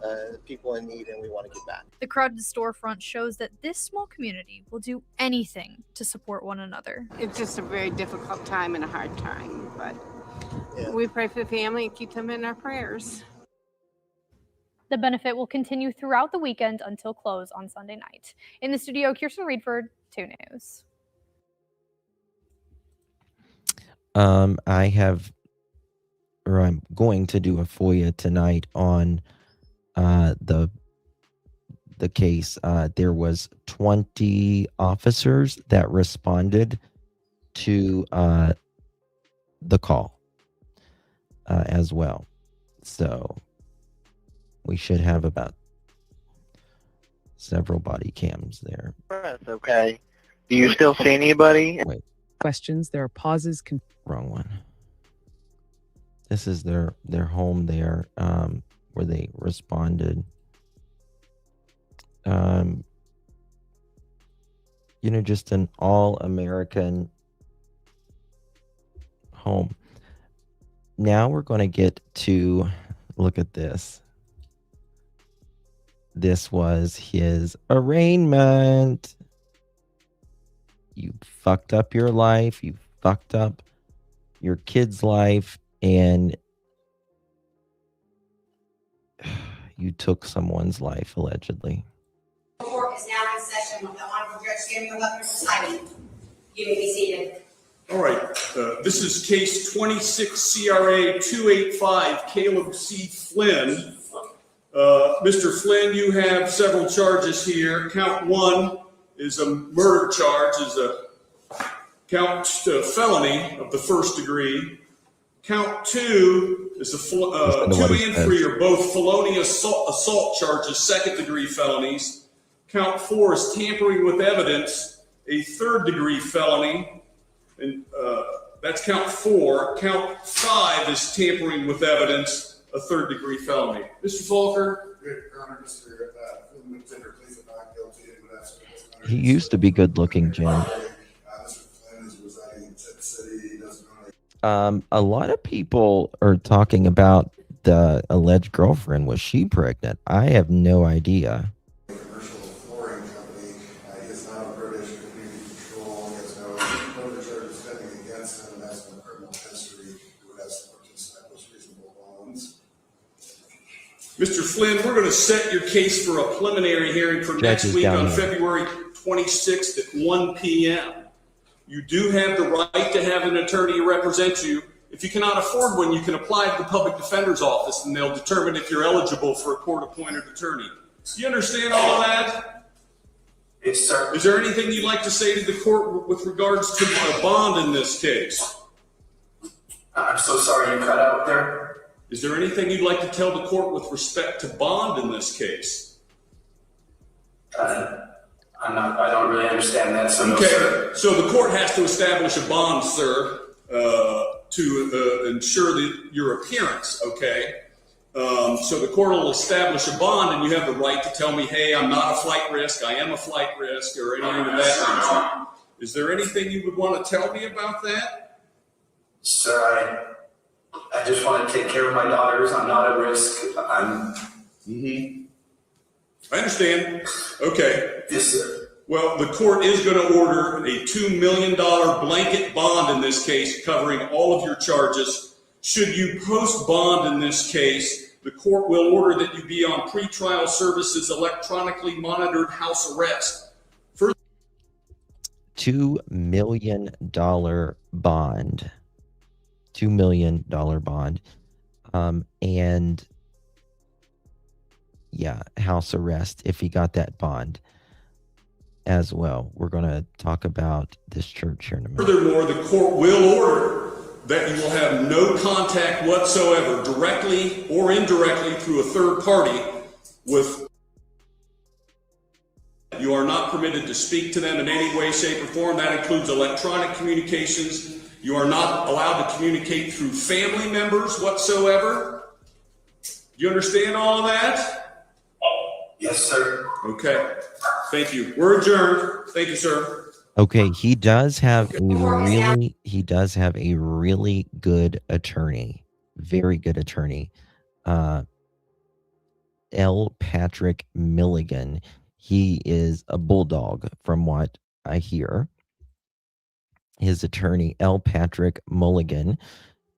U: people in need and we want to give back.
J: The crowded storefront shows that this small community will do anything to support one another.
V: It's just a very difficult time and a hard time, but we pray for the family and keep them in our prayers.
H: The benefit will continue throughout the weekend until close on Sunday night. In the studio, Kirsten Reedford, 2 News.
A: I'm going to do a FOIA tonight on the case. There was 20 officers that responded to the call as well. So we should have about several body cams there.
D: That's okay. Do you still see anybody?
A: Wait,
B: Questions. There are pauses.
A: wrong one. This is their home there, where they responded. Just an all-American home. Now we're going to get to look at this. This was his arraignment. You fucked up your life. You fucked up your kid's life, and you took someone's life, allegedly.
C: The court is now in session with the Honorable Judge Samuel Butler presiding. You may be seated.
W: All right, this is case 26 CRA 285, Caleb C. Flynn. Mr. Flynn, you have several charges here. Count 1 is a murder charge, is a felony of the first degree. Count 2 is 2 and 3 are both felonious assault charges, second degree felonies. Count 4 is tampering with evidence, a third degree felony. And that's count 4. Count 5 is tampering with evidence, a third degree felony. Mr. Falker?
X: Your Honor, Mr. Flynn contender pleads not guilty and would ask for
A: He used to be good looking, Jim.
X: Mr. Flynn is residing in Tip City. He doesn't know
A: A lot of people are talking about the alleged girlfriend. Was she pregnant? I have no idea.
X: commercial flooring company. He is not a British community control. He has no murder charges pending against him and has no criminal history. He would ask for to establish reasonable bonds.
W: Mr. Flynn, we're going to set your case for a preliminary hearing for next week on February 26th at 1 p.m. You do have the right to have an attorney represent you. If you cannot afford one, you can apply to the public defender's office and they'll determine if you're eligible for a court-appointed attorney. Do you understand all of that?
X: Yes, sir.
W: Is there anything you'd like to say to the court with regards to a bond in this case?
X: I'm so sorry you cut out there.
W: Is there anything you'd like to tell the court with respect to bond in this case?
X: I don't really understand that. So
W: okay, no, so the court has to establish a bond, sir, to ensure your appearance, okay? So the court will establish a bond and you have the right to tell me, hey, I'm not a flight risk, I am a flight risk, or anything of that nature. Is there anything you would want to tell me about that?
X: Sir, I just want to take care of my daughters. I'm not at risk.
W: I understand. Okay.
X: Yes, sir.
W: Well, the court is going to order a $2 million blanket bond in this case, covering all of your charges. Should you post bond in this case, the court will order that you be on pretrial services, electronically monitored house arrest.
A: $2 million bond. $2 million bond. And yeah, house arrest if he got that bond as well. We're going to talk about this church here in a minute.
W: Furthermore, the court will order that you will have no contact whatsoever, directly or indirectly through a third party with. You are not permitted to speak to them in any way, shape, or form. That includes electronic communications. You are not allowed to communicate through family members whatsoever. Do you understand all of that?
X: Yes, sir.
W: Okay. Thank you. We're adjourned. Thank you, sir.
A: Okay, he does have a really good attorney. Very good attorney. L. Patrick Milligan. He is a bulldog from what I hear. His attorney, L. Patrick Mulligan,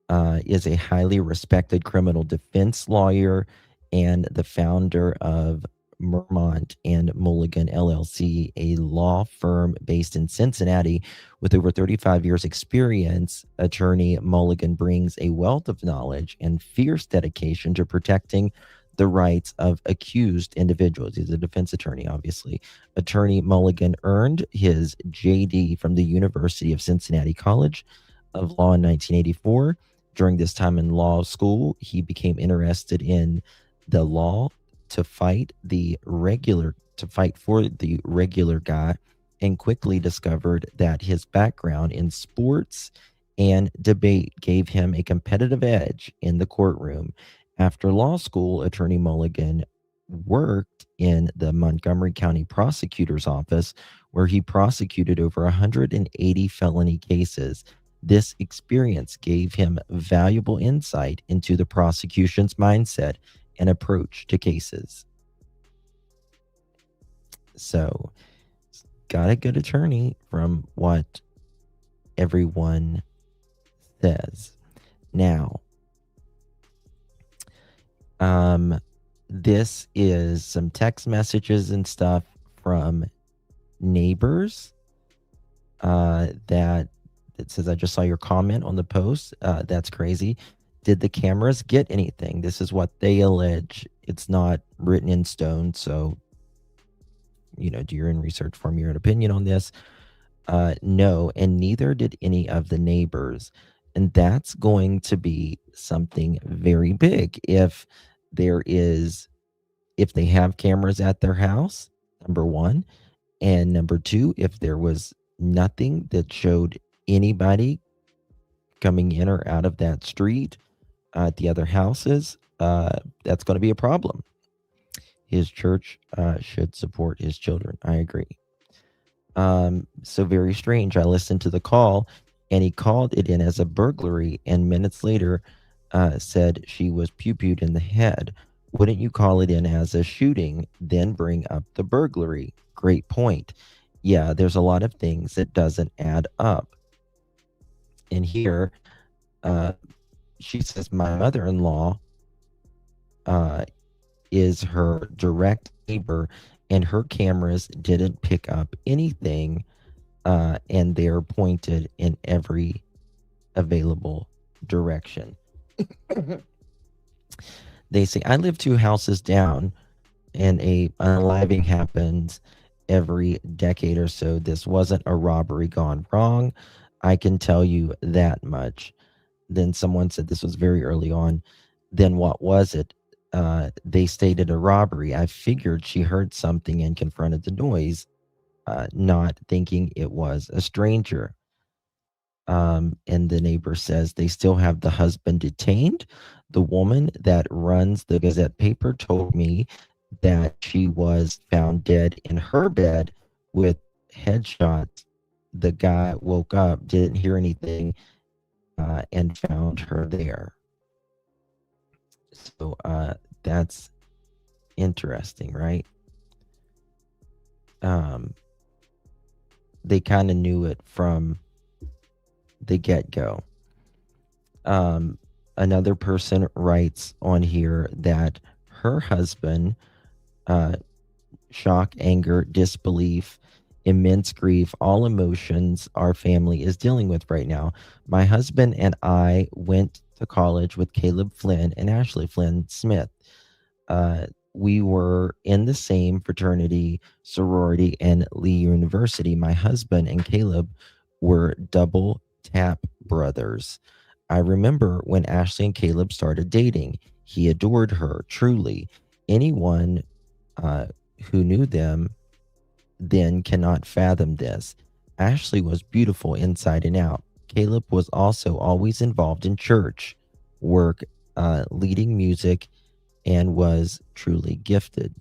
A: is a highly respected criminal defense lawyer and the founder of Mermont and Mulligan LLC, a law firm based in Cincinnati with over 35 years experience. Attorney Mulligan brings a wealth of knowledge and fierce dedication to protecting the rights of accused individuals. He's a defense attorney, obviously. Attorney Mulligan earned his JD from the University of Cincinnati College of Law in 1984 During this time in law school, he became interested in the law to fight for the regular guy, and quickly discovered that his background in sports and debate gave him a competitive edge in the courtroom. After law school, Attorney Mulligan worked in the Montgomery County Prosecutor's Office, where he prosecuted over 180 felony cases. This experience gave him valuable insight into the prosecution's mindset and approach to cases. So, got a good attorney from what everyone says. Now, this is some text messages and stuff from neighbors that it says, I just saw your comment on the post. That's crazy. Did the cameras get anything? This is what they allege. It's not written in stone. So, do your own research, form your own opinion on this. No, and neither did any of the neighbors. And that's going to be something very big. If they have cameras at their house, number one, and number two, if there was nothing that showed anybody coming in or out of that street at the other houses, that's going to be a problem. His church should support his children. I agree. So very strange. I listened to the call, and he called it in as a burglary, and minutes later said she was pew-pewed in the head. Wouldn't you call it in as a shooting, then bring up the burglary? Great point. Yeah, there's a lot of things that doesn't add up. And here, she says, my mother-in-law is her direct neighbor, and her cameras didn't pick up anything, and they're pointed in every available direction. They say, I live 2 houses down, and a unaliving happens every decade or so. This wasn't a robbery gone wrong. I can tell you that much. Then someone said this was very early on. Then what was it? They stated a robbery. I figured she heard something and confronted the noise, not thinking it was a stranger. And the neighbor says they still have the husband detained. The woman that runs the Gazette paper told me that she was found dead in her bed with headshots. The guy woke up, didn't hear anything, and found her there. So that's interesting, right? They kind of knew it from the get-go. Another person writes on here that her husband, shock, anger, disbelief, immense grief, all emotions our family is dealing with right now. My husband and I went to college with Caleb Flynn and Ashley Flynn Smith. We were in the same fraternity, sorority, and Lee University. My husband and Caleb were double tap brothers. I remember when Ashley and Caleb started dating. He adored her, truly. Anyone who knew them then cannot fathom this. Ashley was beautiful inside and out. Caleb was also always involved in church work, leading music, and was truly gifted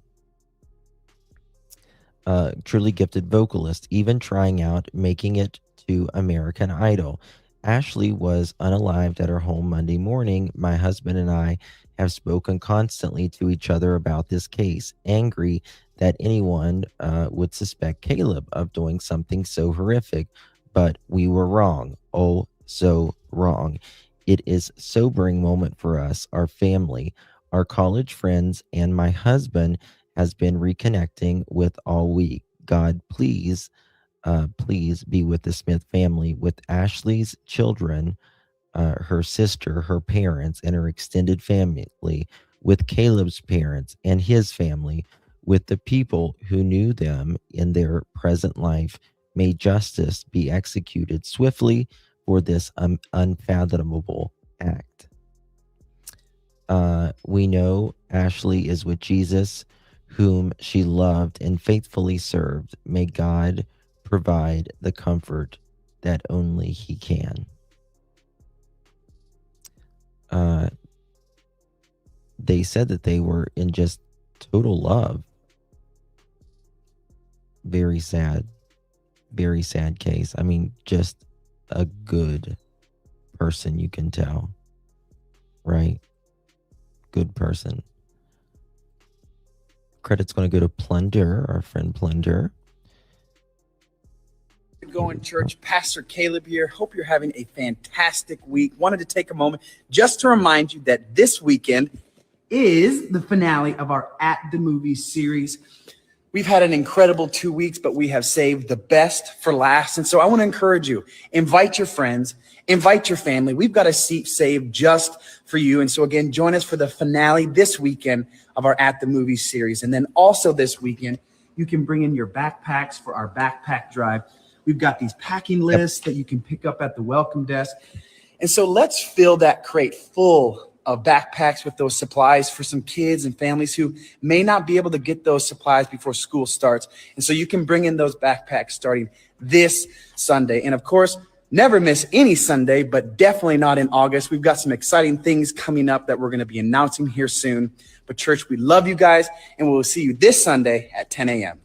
A: vocalist, even trying out making it to American Idol. Ashley was unalived at her home Monday morning. My husband and I have spoken constantly to each other about this case, angry that anyone would suspect Caleb of doing something so horrific, but we were wrong. Oh, so wrong. It is a sobering moment for us, our family, our college friends, and my husband has been reconnecting with all week. God, please be with the Smith family, with Ashley's children, her sister, her parents, and her extended family, with Caleb's parents and his family, with the people who knew them in their present life. May justice be executed swiftly for this unfathomable act. We know Ashley is with Jesus, whom she loved and faithfully served. May God provide the comfort that only He can. They said that they were in just total love. Very sad case. I mean, just a good person, you can tell, right? Good person. Credit's going to go to Plunder, our friend Plunder.
O: Going church, Pastor Caleb here. Hope you're having a fantastic week. Wanted to take a moment just to remind you that this weekend is the finale of our At the Movies series. We've had an incredible 2 weeks, but we have saved the best for last. And so I want to encourage you, invite your friends, invite your family. We've got a seat saved just for you. And so again, join us for the finale this weekend of our At the Movies series. And then also this weekend, you can bring in your backpacks for our backpack drive. We've got these packing lists that you can pick up at the welcome desk. And so let's fill that crate full of backpacks with those supplies for some kids and families who may not be able to get those supplies before school starts. And so you can bring in those backpacks starting this Sunday. And of course, never miss any Sunday, but definitely not in August. We've got some exciting things coming up that we're going to be announcing here soon. But church, we love you guys, and we'll see you this Sunday at 10 a.m.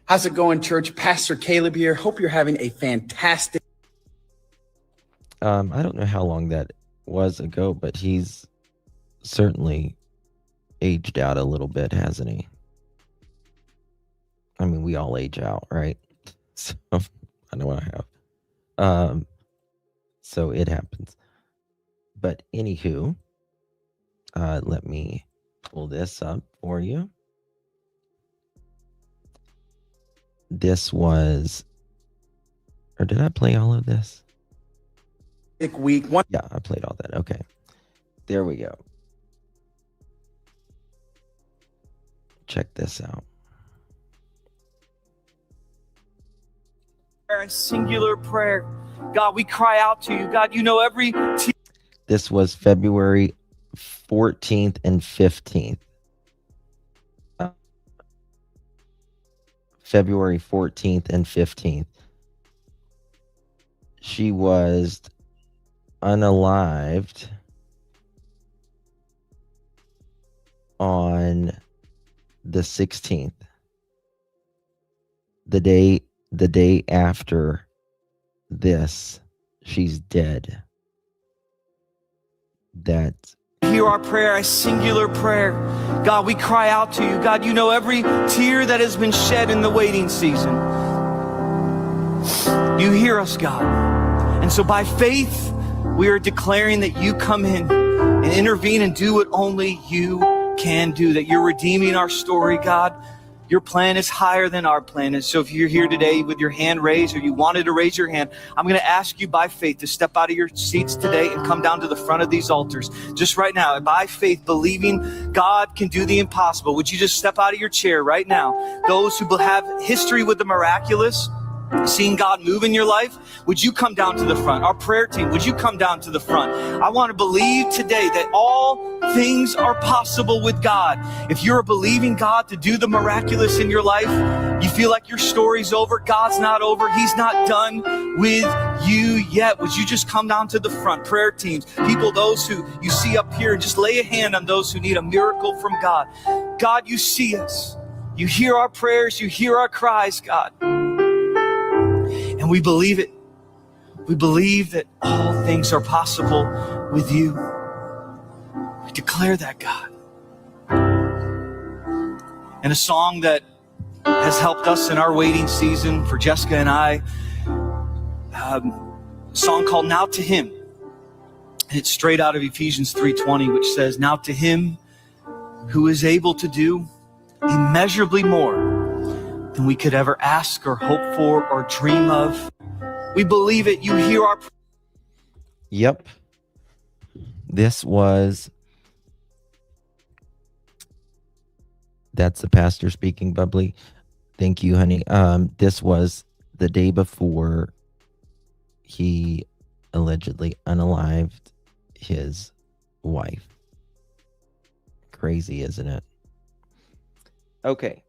O: How's it going, church? Pastor Caleb here. Hope you're having a fantastic.
A: I don't know how long that was ago, but he's certainly aged out a little bit, hasn't he? I mean, we all age out, right? So I know I have. So it happens. But anywho, let me pull this up for you. This was, or did I play all of this?
O: Week one.
A: Yeah, I played all that. Okay. There we go. Check this out.
E: A singular prayer. God, we cry out to you. God, you know every
A: This was February 14th and 15th. February 14th and 15th. She was unalived on the 16th. The day after this, she's dead. That
E: hear our prayer, a singular prayer. God, we cry out to you. God, you know every tear that has been shed in the waiting season. You hear us, God. And so by faith, we are declaring that you come in and intervene and do what only you can do, that you're redeeming our story, God. Your plan is higher than our plan. And so if you're here today with your hand raised or you wanted to raise your hand, I'm going to ask you by faith to step out of your seats today and come down to the front of these altars. Just right now, by faith, believing God can do the impossible. Would you just step out of your chair right now? Those who have history with the miraculous, seeing God move in your life, would you come down to the front? Our prayer team, would you come down to the front? I want to believe today that all things are possible with God. If you're believing God to do the miraculous in your life, you feel like your story's over, God's not over, He's not done with you yet, would you just come down to the front? Prayer teams, people, those who you see up here, and just lay a hand on those who need a miracle from God. God, you see us. You hear our prayers. You hear our cries, God. And we believe it. We believe that all things are possible with you. We declare that, God. And a song that has helped us in our waiting season for Jessica and I, a song called Now to Him. And it's straight out of Ephesians 3:20, which says, now to Him who is able to do immeasurably more than we could ever ask or hope for or dream of. We believe it. You hear our...
A: Yep. This was... That's the pastor speaking, Bubbly. Thank you, honey. This was the day before he allegedly unalived his wife. Crazy, isn't it? Okay.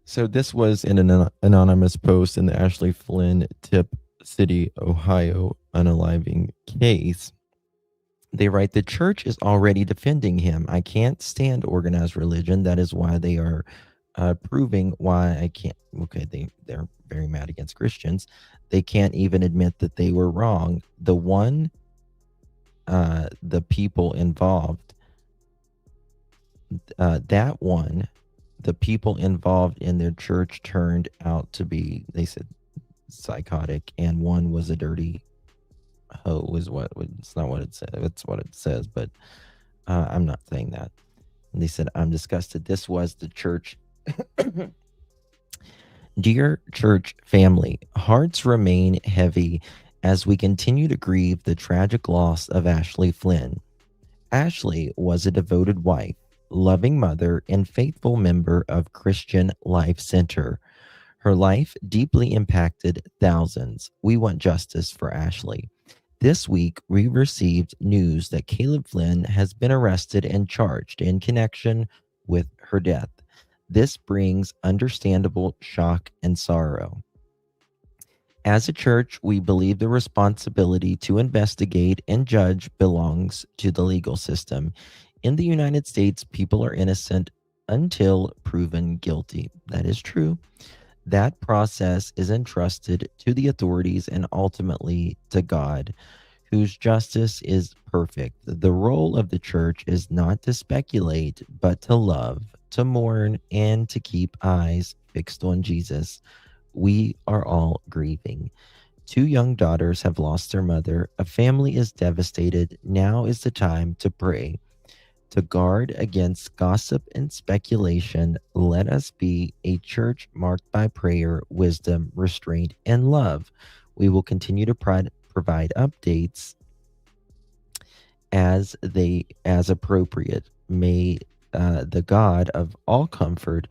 A: So this was in an anonymous post in the Ashley Flynn Tip City, Ohio unaliving case. They write, the church is already defending him. I can't stand organized religion. That is why they are proving why I can't. Okay, they're very mad against Christians. They can't even admit that they were wrong. The people involved, the people involved in their church turned out to be, they said, psychotic, and one was a dirty hoe. It's not what it says. It's what it says, but I'm not saying that. And they said, I'm disgusted. This was the church. Dear church family, hearts remain heavy as we continue to grieve the tragic loss of Ashley Flynn. Ashley was a devoted wife, loving mother, and faithful member of Christian Life Center. Her life deeply impacted thousands. We want justice for Ashley. This week, we received news that Caleb Flynn has been arrested and charged in connection with her death. This brings understandable shock and sorrow. As a church, we believe the responsibility to investigate and judge belongs to the legal system. In the United States, people are innocent until proven guilty. That is true. That process is entrusted to the authorities and ultimately to God, whose justice is perfect. The role of the church is not to speculate, but to love, to mourn, and to keep eyes fixed on Jesus. We are all grieving. 2 young daughters have lost their mother. A family is devastated. Now is the time to pray. To guard against gossip and speculation, let us be a church marked by prayer, wisdom, restraint, and love. We will continue to provide updates as appropriate. May the God of all comfort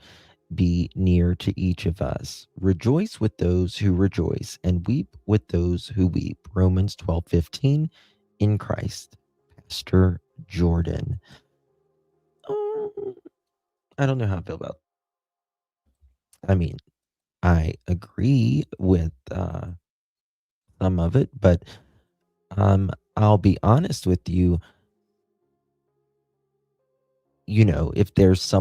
A: be near to each of us. Rejoice with those who rejoice and weep with those who weep. Romans 12:15 in Christ. Pastor Jordan. I don't know how I feel about it. I mean, I agree with some of it, but I'll be honest with you. You know, if there's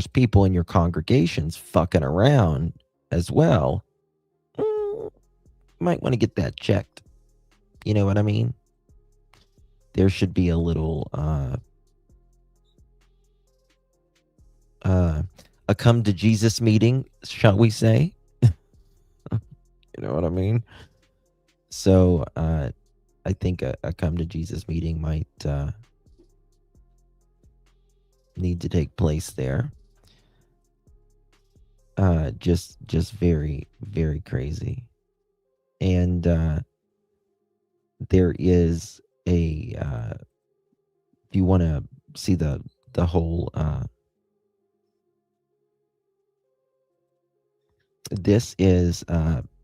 A: people in your congregations fucking around as well, might want to get that checked. You know what I mean? There should be a little a come to Jesus meeting, shall we say? You know what I mean? So I think a come to Jesus meeting might need to take place there. Just very, very crazy. And there is a if you want to see the whole this is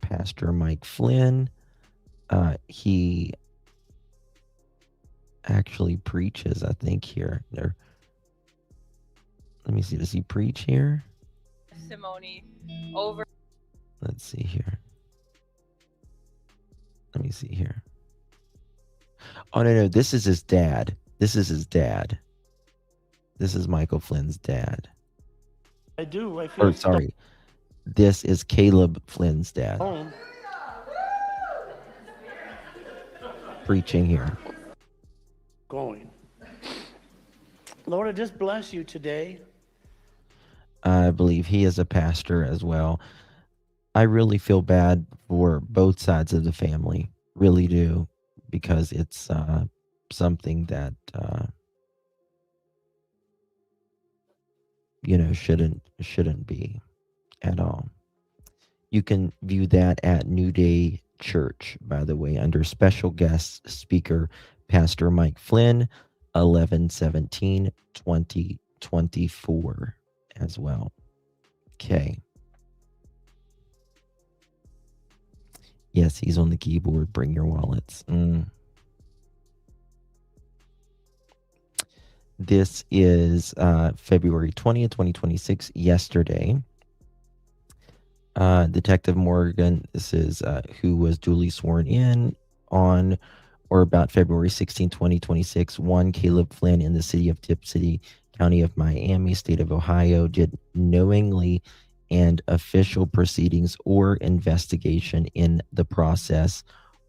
A: Pastor Mike Flynn. He actually preaches, I think, here. Let me see. Does he preach here?
M: Testimony over.
A: Let's see here. Let me see here. Oh, no. This is his dad. This is his dad. This is Michael Flynn's dad.
G: I do. I feel
A: sorry. This is Caleb Flynn's dad.
G: home.
A: Preaching here.
G: Going. Lord, I just bless you today.
A: I believe he is a pastor as well. I really feel bad for both sides of the family. Really do. Because it's something that, shouldn't be at all. You can view that at New Day Church, by the way, under special guest speaker, Pastor Mike Flynn, 11/17/2024 as well. Okay. Yes, he's on the keyboard. Bring your wallets. This is February 20th, 2026, yesterday. Detective Morgan, this is who was duly sworn in on or about February 16, 2026. One, Caleb Flynn in the city of Tip City, County of Miami, state of Ohio, did knowingly and official proceedings or investigation in the process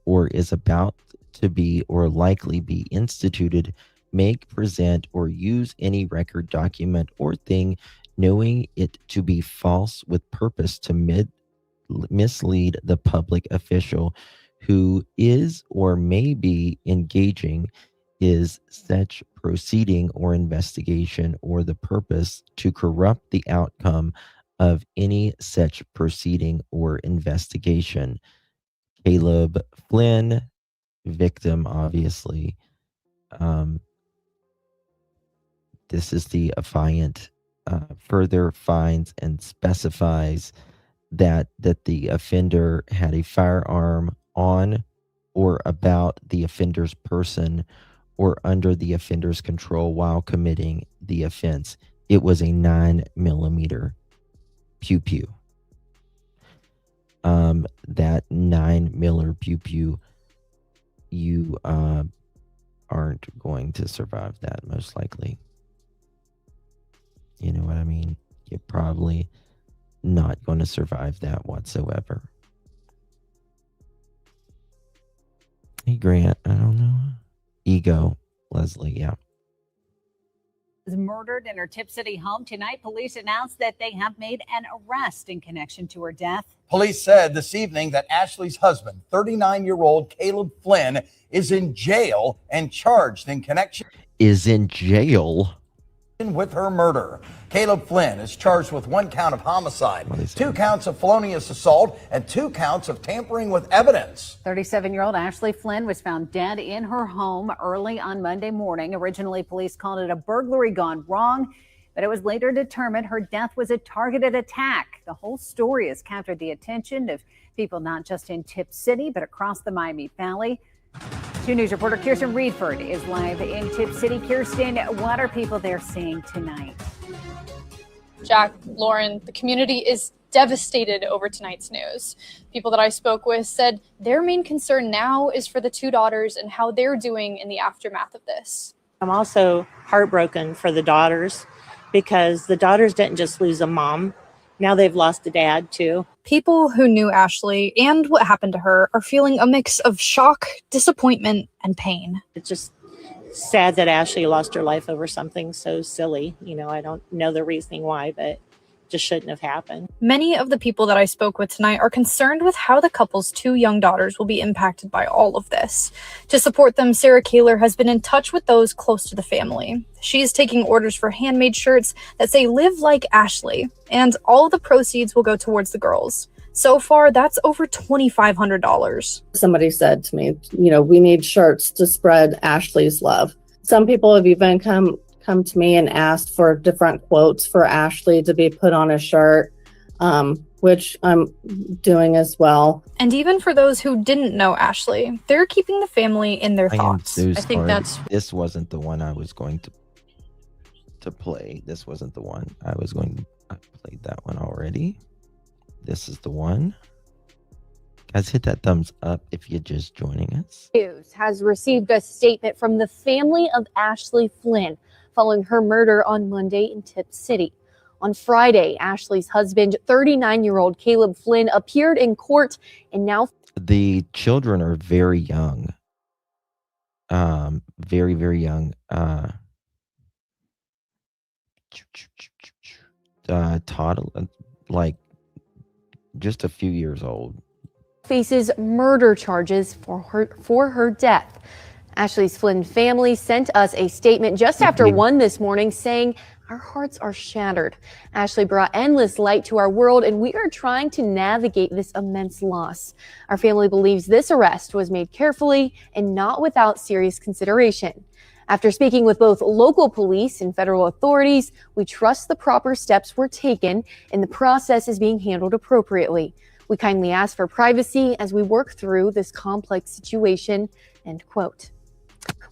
A: or is about to be or likely be instituted, make, present, or use any record, document, or thing knowing it to be false with purpose to mislead the public official who is or may be engaging is such proceeding or investigation or the purpose to corrupt the outcome of any such proceeding or investigation. Caleb Flynn, victim, obviously. This is the affiant. Further finds and specifies that the offender had a firearm on or about the offender's person or under the offender's control while committing the offense. It was a 9mm pew pew. That 9mm pew pew, you aren't going to survive that, most likely. You know what I mean? You're probably not going to survive that whatsoever. Hey, Grant, I don't know. Ego, Leslie, yeah.
F: Was murdered in her Tip City home tonight. Police announced that they have made an arrest in connection to her death.
I: Police said this evening that Ashley's husband, 39-year-old Caleb Flynn, is in jail and charged in connection.
A: Is in jail?
I: With her murder. Caleb Flynn is charged with 1 count of homicide, 2 counts of felonious assault, and 2 counts of tampering with evidence.
F: 37-year-old Ashley Flynn was found dead in her home early on Monday morning. Originally, police called it a burglary gone wrong, but it was later determined her death was a targeted attack. The whole story has captured the attention of people not just in Tip City, but across the Miami Valley. 2 News reporter Kirsten Reedford is live in Tip City. Kirsten, what are people there seeing tonight?
H: Jack, Lauren, the community is devastated over tonight's news. People that I spoke with said their main concern now is for the 2 daughters and how they're doing in the aftermath of this.
K: I'm also heartbroken for the daughters because the daughters didn't just lose a mom. Now they've lost a dad, too.
J: People who knew Ashley and what happened to her are feeling a mix of shock, disappointment, and pain.
K: It's just sad that Ashley lost her life over something so silly. You know, I don't know the reasoning why, but it just shouldn't have happened.
J: Many of the people that I spoke with tonight are concerned with how the couple's 2 young daughters will be impacted by all of this. To support them, Sarah Kaler has been in touch with those close to the family. She's taking orders for handmade shirts that say "Live Like Ashley," and all of the proceeds will go towards the girls. So far, that's over $2,500.
L: Somebody said to me, you know, we need shirts to spread Ashley's love. Some people have even come to me and asked for different quotes for Ashley to be put on a shirt, which I'm doing as well.
J: And even for those who didn't know Ashley, they're keeping the family in their thoughts.
A: I think this wasn't the one I was going to play. This wasn't the one I was going to. I played that one already. This is the one. Guys, hit that thumbs up if you're just joining us.
N: News has received a statement from the family of Ashley Flynn following her murder on Monday in Tip City. On Friday, Ashley's husband, 39-year-old Caleb Flynn, appeared in court and now...
A: The children are very young. Very, very young. Toddler, like just a few years old.
N: Faces murder charges for her death. Ashley's Flynn family sent us a statement just after 1 this morning saying, "Our hearts are shattered. Ashley brought endless light to our world, and we are trying to navigate this immense loss. Our family believes this arrest was made carefully and not without serious consideration. After speaking with both local police and federal authorities, we trust the proper steps were taken and the process is being handled appropriately. We kindly ask for privacy as we work through this complex situation, end quote.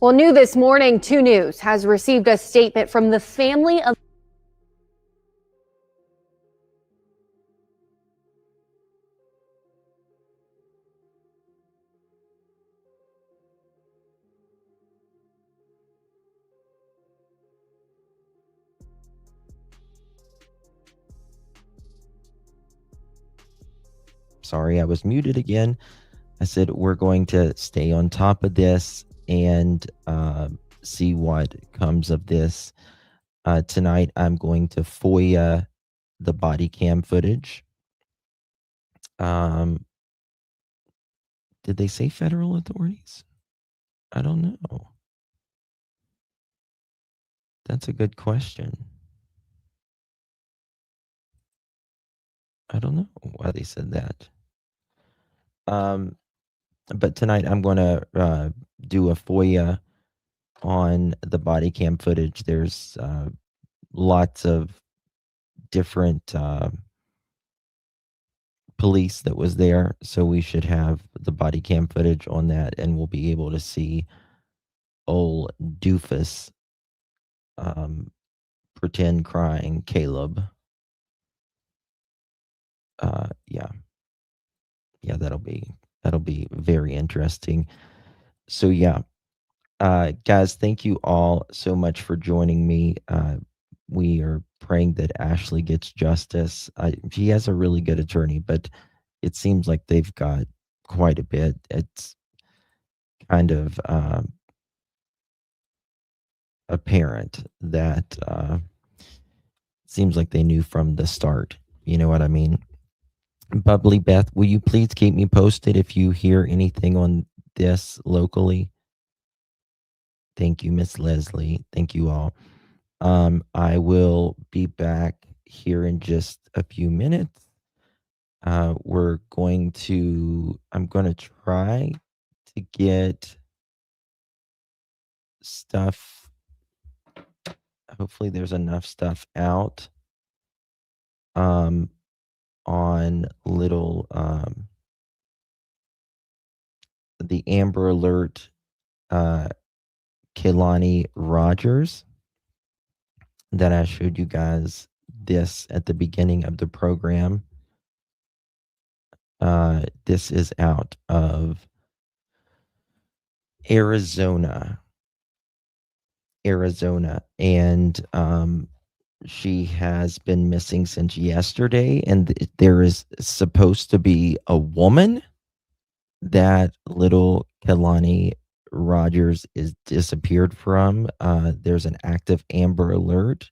N: Well, new this morning, 2 News has received a statement from the family of
A: Sorry, I was muted again. I said we're going to stay on top of this and see what comes of this. Tonight, I'm going to FOIA the body cam footage. Did they say federal authorities? I don't know. That's a good question. I don't know why they said that. But tonight I'm going to do a FOIA on the body cam footage. There's lots of different police that was there, so we should have the body cam footage on that, and we'll be able to see old doofus pretend crying Caleb. Yeah, that'll be very interesting. So yeah, guys, thank you all so much for joining me. We are praying that Ashley gets justice. She has a really good attorney, but it seems like they've got quite a bit. It's kind of apparent that seems like they knew from the start. You know what I mean? Bubbly Beth, will you please keep me posted if you hear anything on this locally? Thank you, Miss Leslie. Thank you all. I will be back here in just a few minutes. I'm going to try to get stuff. Hopefully there's enough stuff out on little the Amber Alert Kehlani Rogers that I showed you guys this at the beginning of the program. This is out of Arizona, and she has been missing since yesterday, and there is supposed to be a woman that little Kehlani Rogers is disappeared from. There's an active Amber Alert,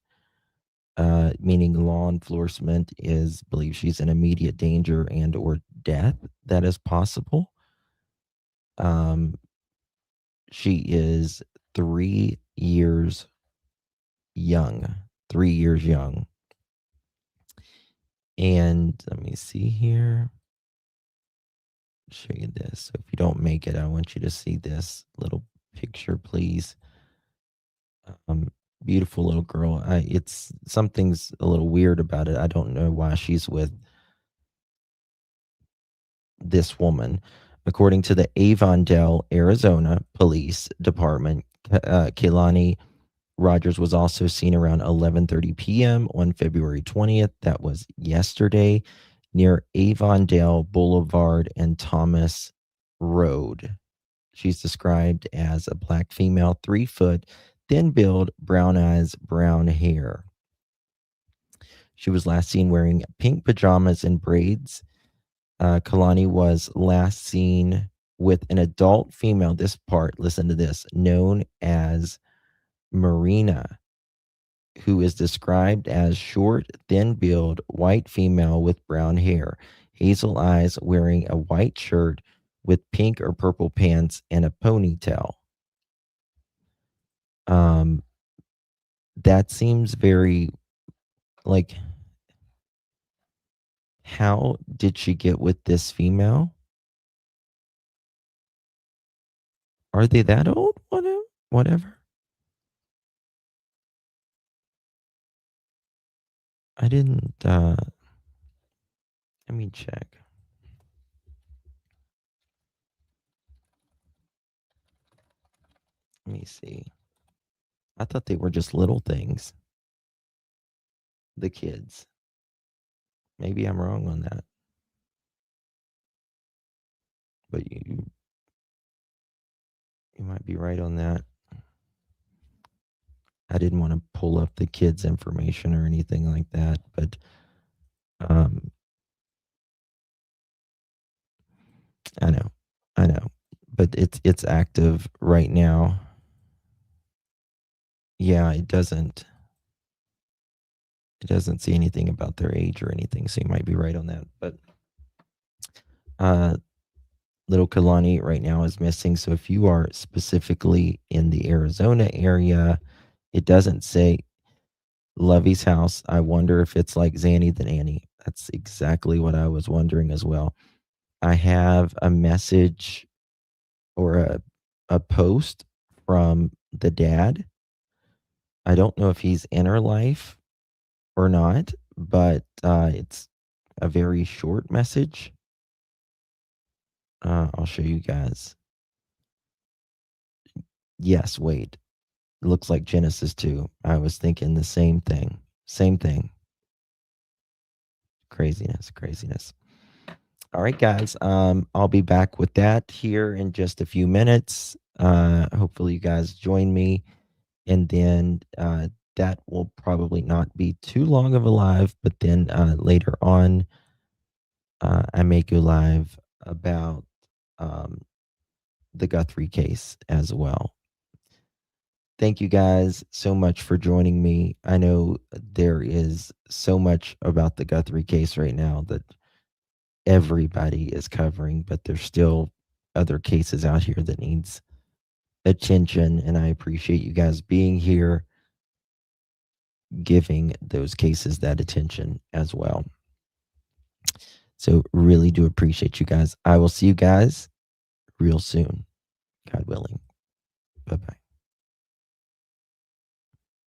A: meaning law enforcement believes she's in immediate danger and or death that is possible. She is 3 years young. 3 years young. And let me see here. Show you this. So if you don't make it, I want you to see this little picture, please. Beautiful little girl. It's something's a little weird about it. I don't know why she's with this woman. According to the Avondale, Arizona Police Department, Kehlani Rogers was also seen around 11:30 p.m. on February 20th. That was yesterday, near Avondale Boulevard and Thomas Road. She's described as a black female, 3 foot, thin build, brown eyes, brown hair. She was last seen wearing pink pajamas and braids. Kehlani was last seen with an adult female, this part, listen to this, known as Marina, who is described as short, thin build, white female with brown hair, hazel eyes, wearing a white shirt with pink or purple pants and a ponytail. That seems very, like, how did she get with this female? Are they that old? Whatever. I didn't, let me check. me see. I thought they were just little things. The kids. Maybe I'm wrong on that. But you might be right on that. I didn't want to pull up the kids' information or anything like that, but I know, but it's active right now. Yeah, it doesn't see anything about their age or anything, so you might be right on that. But little Kalani right now is missing. So if you are specifically in the Arizona area, it doesn't say Lovey's house. I wonder if it's like Zanny the Nanny. That's exactly what I was wondering as well. I have a message or a post from the dad. I don't know if he's in her life or not, but it's a very short message. I'll show you guys. Yes, wait. It looks like Genesis 2. I was thinking the same thing. Same thing. Craziness. All right, guys. I'll be back with that here in just a few minutes. Hopefully you guys join me. And then that will probably not be too long of a live, but then later on, I may go live about the Guthrie case as well. Thank you guys so much for joining me. I know there is so much about the Guthrie case right now that everybody is covering, but there's still other cases out here that needs attention, and I appreciate you guys being here, giving those cases that attention as well. So really do appreciate you guys. I will see you guys real soon, God willing. Bye-bye.